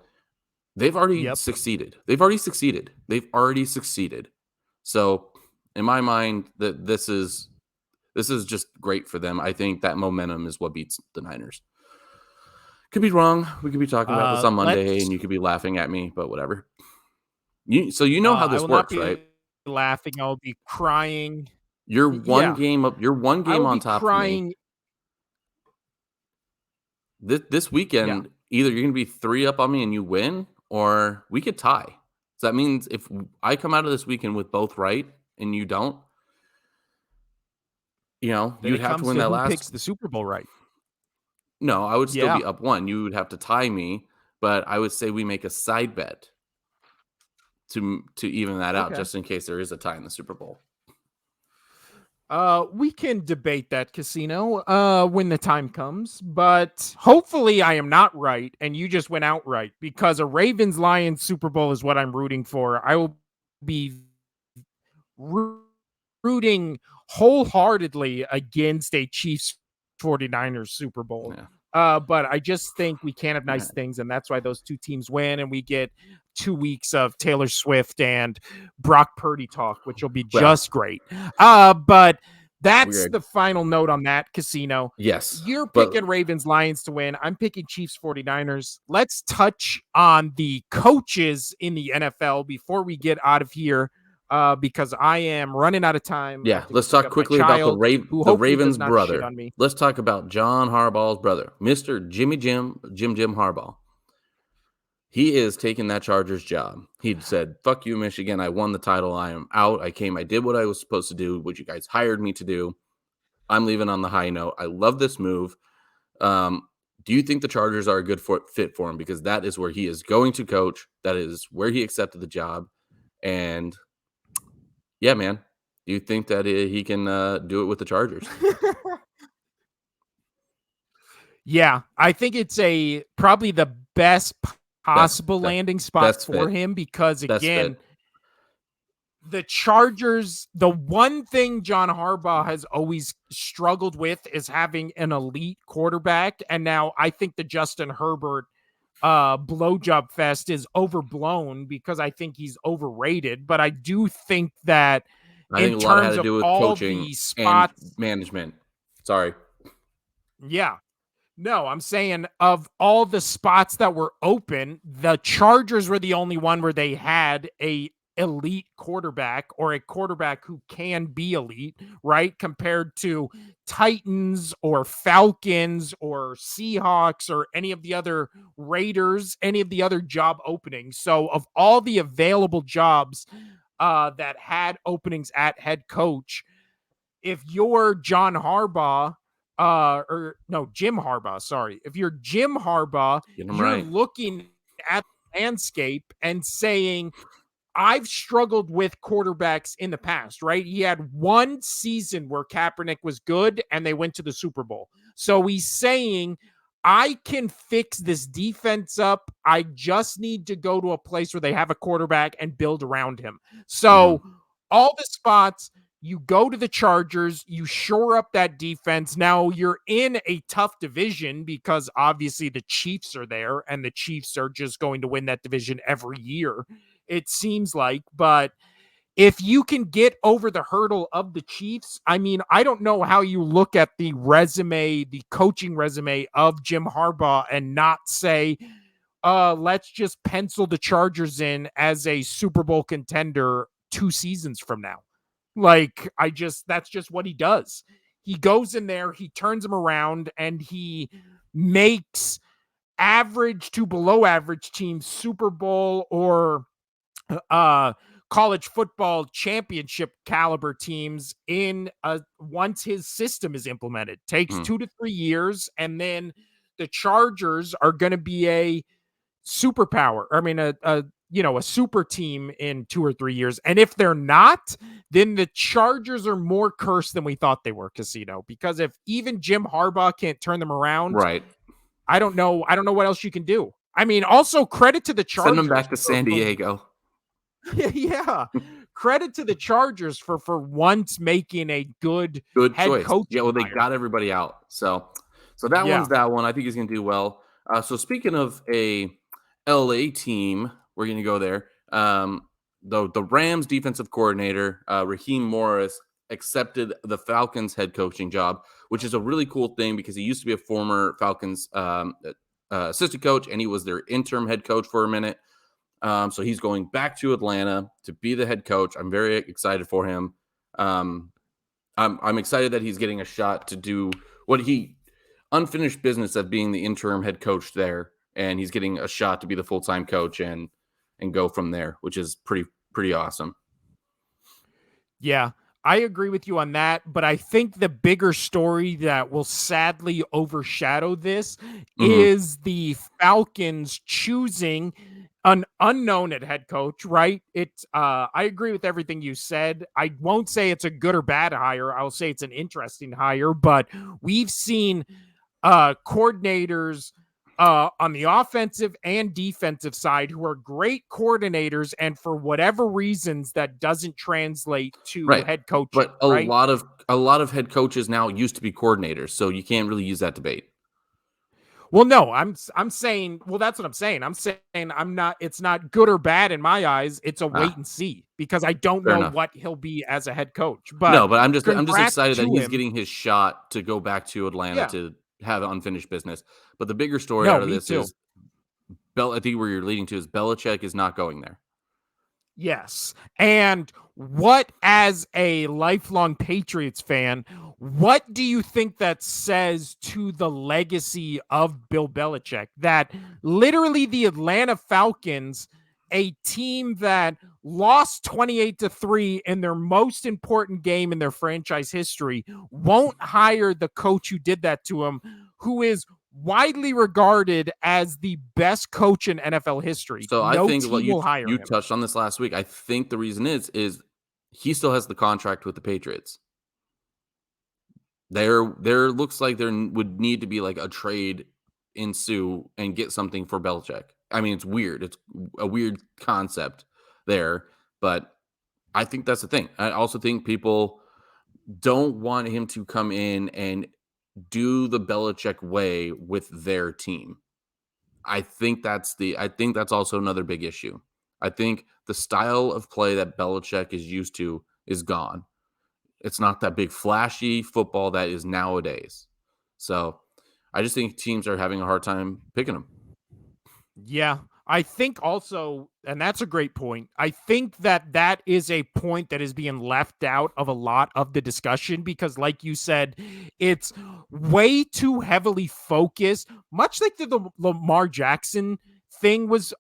they've already succeeded. They've already succeeded. So in my mind, that this is just great for them. I think that momentum is what beats the Niners. Could be wrong. We could be talking about this on Monday, and you could be laughing at me, but whatever. So you know how this works, right? Laughing, I'll be crying. You're one game up. You're one game on top of me. This weekend, either you're going to be 3 up on me and you win, or we could tie. So that means if I come out of this weekend with both right and you don't, you'd have to win that last. Picks the Super Bowl right? No, I would still be up 1. You would have to tie me, but I would say we make a side bet to even that out, just in case there is a tie in the Super Bowl. We can debate that, Casino, when the time comes, but hopefully I am not right and you just went outright, because a Ravens-Lions Super Bowl is what I'm rooting for. I will be rooting wholeheartedly against a Chiefs 49ers Super Bowl. But I just think we can't have nice things, and that's why those 2 teams win, and we get 2 weeks of Taylor Swift and Brock Purdy talk, which will be just great. But that's the final note on that, Casino. Yes. You're picking Ravens-Lions to win. I'm picking Chiefs 49ers. Let's touch on the coaches in the NFL before we get out of here, because I am running out of time. Yeah, let's talk quickly about the Ravens' brother. Let's talk about John Harbaugh's brother, Mr. Jim Harbaugh. He is taking that Chargers job. He said, "Fuck you, Michigan. I won the title. I am out. I did what I was supposed to do, what you guys hired me to do. I'm leaving on the high note. I love this move." Do you think the Chargers are a good fit for him? Because that is where he is going to coach. That is where he accepted the job. And yeah, man. Do you think that he can do it with the Chargers? Yeah, I think it's probably the best possible landing spot for him, because again, the Chargers, the one thing John Harbaugh has always struggled with is having an elite quarterback. And now I think the Justin Herbert blowjob fest is overblown, because I think he's overrated. But I do think that in terms of all the spots and management. Sorry. Yeah. No, I'm saying of all the spots that were open, the Chargers were the only one where they had a elite quarterback or a quarterback who can be elite, right? Compared to Titans or Falcons or Seahawks or any of the other Raiders, any of the other job openings. So, of all the available jobs that had openings at head coach, if you're John Harbaugh, or no, Jim Harbaugh, sorry. If you're Jim Harbaugh, Get them you're right. looking at the landscape and saying, I've struggled with quarterbacks in the past, right? He had one season where Kaepernick was good and they went to the Super Bowl. So he's saying, I can fix this defense up. I just need to go to a place where they have a quarterback and build around him. So all the spots, you go to the Chargers, you shore up that defense. Now you're in a tough division because obviously the Chiefs are there and the Chiefs are just going to win that division every year, it seems like. But if you can get over the hurdle of the Chiefs, I mean, I don't know how you look at the resume, the coaching resume of Jim Harbaugh and not say, let's just pencil the Chargers in as a Super Bowl contender 2 seasons from now. Like, that's just what he does. He goes in there, he turns them around, and he makes average to below average teams Super Bowl or college football championship caliber teams in once his system is implemented. Takes 2 to 3 years, and then the Chargers are going to be a superpower. I mean, a super team in 2 or 3 years. And if they're not, then the Chargers are more cursed than we thought they were, Casino. Because if even Jim Harbaugh can't turn them around, Right. I don't know what else you can do. I mean, also credit to the Chargers. Send them back to San Diego. Yeah. Credit to the Chargers for once making a good head choice. coach. Yeah, well, they got everybody out. So that one's that one. I think he's going to do well. So speaking of a LA team, we're going to go there. The Rams defensive coordinator, Raheem Morris, accepted the Falcons head coaching job, which is a really cool thing because he used to be a former Falcons assistant coach, and he was their interim head coach for a minute. So he's going back to Atlanta to be the head coach. I'm very excited for him. I'm excited that he's getting a shot to do what he unfinished business of being the interim head coach there, and he's getting a shot to be the full-time coach and go from there, which is pretty awesome. Yeah, I agree with you on that, but I think the bigger story that will sadly overshadow this is the Falcons choosing an unknown at head coach, right? It's I agree with everything you said. I won't say it's a good or bad hire. I'll say it's an interesting hire, but we've seen coordinators on the offensive and defensive side who are great coordinators, and for whatever reasons that doesn't translate to head coaching. But a lot of head coaches now used to be coordinators, so you can't really use that debate. Well, no, I'm saying, well, that's what I'm saying. I'm saying it's not good or bad in my eyes. It's a wait and see because I don't know what he'll be as a head coach. But no, but I'm just excited that he's getting his shot to go back to Atlanta to have unfinished business. But the bigger story out of this is I think where you're leading to is Belichick is not going there. Yes. And what, as a lifelong Patriots fan, what do you think that says to the legacy of Bill Belichick? That literally the Atlanta Falcons, a team that lost 28-3 in their most important game in their franchise history, won't hire the coach who did that to him, who is widely regarded as the best coach in NFL history. So I think you touched on this last week. I think the reason is he still has the contract with the Patriots. There looks like there would need to be like a trade ensue and get something for Belichick. I mean, it's weird. It's a weird concept there, but I think that's the thing. I also think people don't want him to come in and do the Belichick way with their team. I think that's also another big issue. I think the style of play that Belichick is used to is gone. It's not that big flashy football that is nowadays. So I just think teams are having a hard time picking him. Yeah, I think also, and that's a great point, I think that is a point that is being left out of a lot of the discussion because, like you said, it's way too heavily focused, much like the Lamar Jackson thing was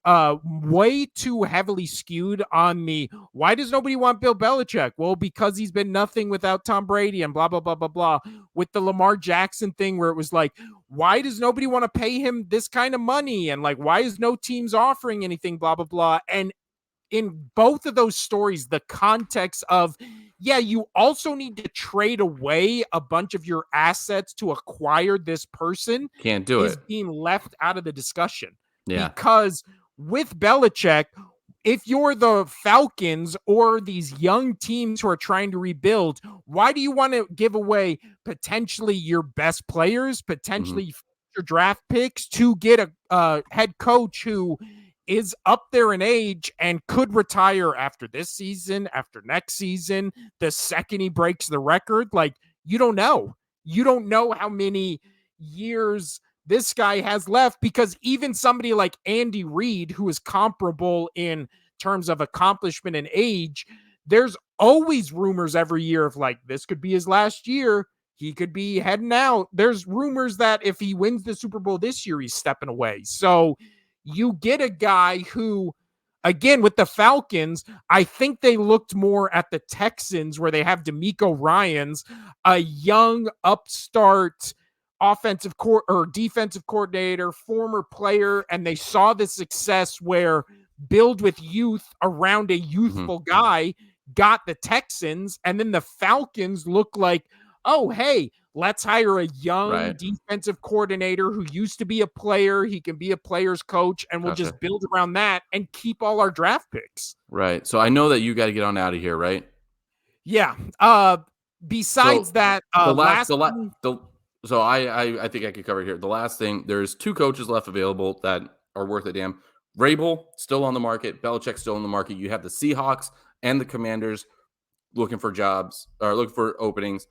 way too heavily skewed on the why does nobody want Bill Belichick? Well, because he's been nothing without Tom Brady and blah blah blah blah blah. With the Lamar Jackson thing where it was like, why does nobody want to pay him this kind of money? And like, why is no teams offering anything, blah blah blah. And in both of those stories, the context of, yeah, you also need to trade away a bunch of your assets to acquire this person Can't do is it. being left out of the discussion. Yeah. Because with Belichick, if you're the Falcons or these young teams who are trying to rebuild, why do you want to give away potentially your best players, potentially your draft picks to get a head coach who is up there in age and could retire after this season, after next season, the second he breaks the record? Like, you don't know. You don't know how many years this guy has left, because even somebody like Andy Reid, who is comparable in terms of accomplishment and age, there's always rumors every year of like, this could be his last year. He could be heading out. There's rumors that if he wins the Super Bowl this year, he's stepping away. So you get a guy who, again, with the Falcons, I think they looked more at the Texans where they have DeMeco Ryans, a young upstart offensive or defensive coordinator, former player, and they saw the success where build with youth around a youthful guy got the Texans, and then the Falcons look like, oh, hey, let's hire a young defensive coordinator who used to be a player. He can be a player's coach, and we'll just build around that and keep all our draft picks. Right. So I know that you got to get on out of here, right? Yeah. Besides that, so I think I could cover it here. The last thing, there's 2 coaches left available that are worth a damn. Vrabel still on the market. Belichick still on the market. You have the Seahawks and the Commanders looking for jobs or looking for openings.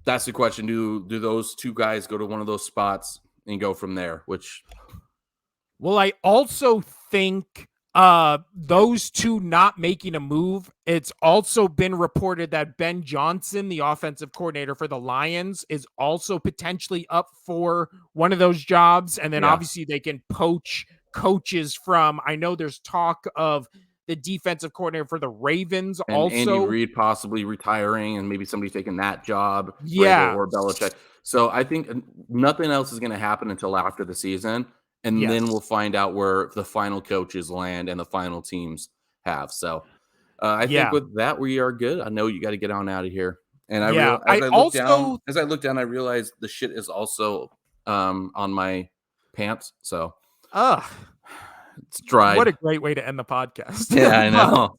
That's the question. Do those 2 guys go to one of those spots and go from there? Well, I also think those 2 not making a move, it's also been reported that Ben Johnson, the offensive coordinator for the Lions, is also potentially up for one of those jobs. And then obviously they can poach coaches from, I know there's talk of the defensive coordinator for the Ravens and also. Andy Reid possibly retiring and maybe somebody taking that job. Yeah. Or Belichick. So I think nothing else is going to happen until after the season. And then we'll find out where the final coaches land and the final teams have. So I think with that, we are good. I know you got to get on out of here. And as I look down, I realized the shit is also on my pants. So it's dry. What a great way to end the podcast. Yeah, I know.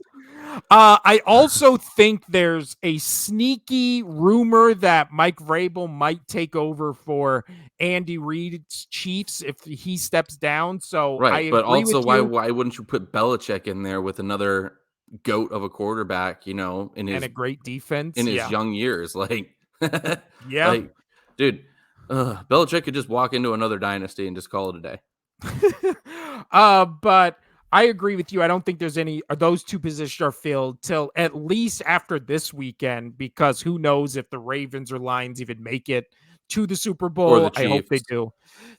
I also think there's a sneaky rumor that Mike Vrabel might take over for Andy Reid's Chiefs if he steps down. So but also why wouldn't you put Belichick in there with another goat of a quarterback? You know, and a great defense in his young years, like dude, Belichick could just walk into another dynasty and just call it a day. But I agree with you. I don't think there's those 2 positions are filled till at least after this weekend, because who knows if the Ravens or Lions even make it to the Super Bowl. I hope they do.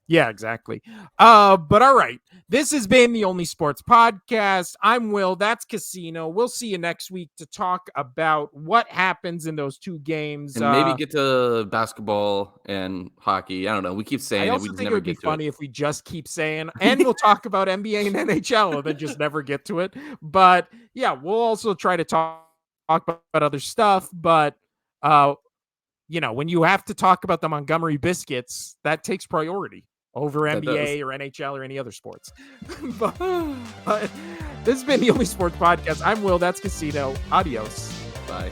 Yeah, exactly. But all right. This has been the Only Sports Podcast. I'm Will. That's Casino. We'll see you next week to talk about what happens in those 2 games. And maybe get to basketball and hockey. I don't know. We keep saying I also think it would be funny if we just keep saying, and we'll talk about NBA and NHL and then just never get to it. But yeah, we'll also try to talk about other stuff. But you know, when you have to talk about the Montgomery Biscuits, that takes priority over NBA or NHL or any other sports. but this has been the Only Sports Podcast. I'm Will. That's Casino. Adios. Bye.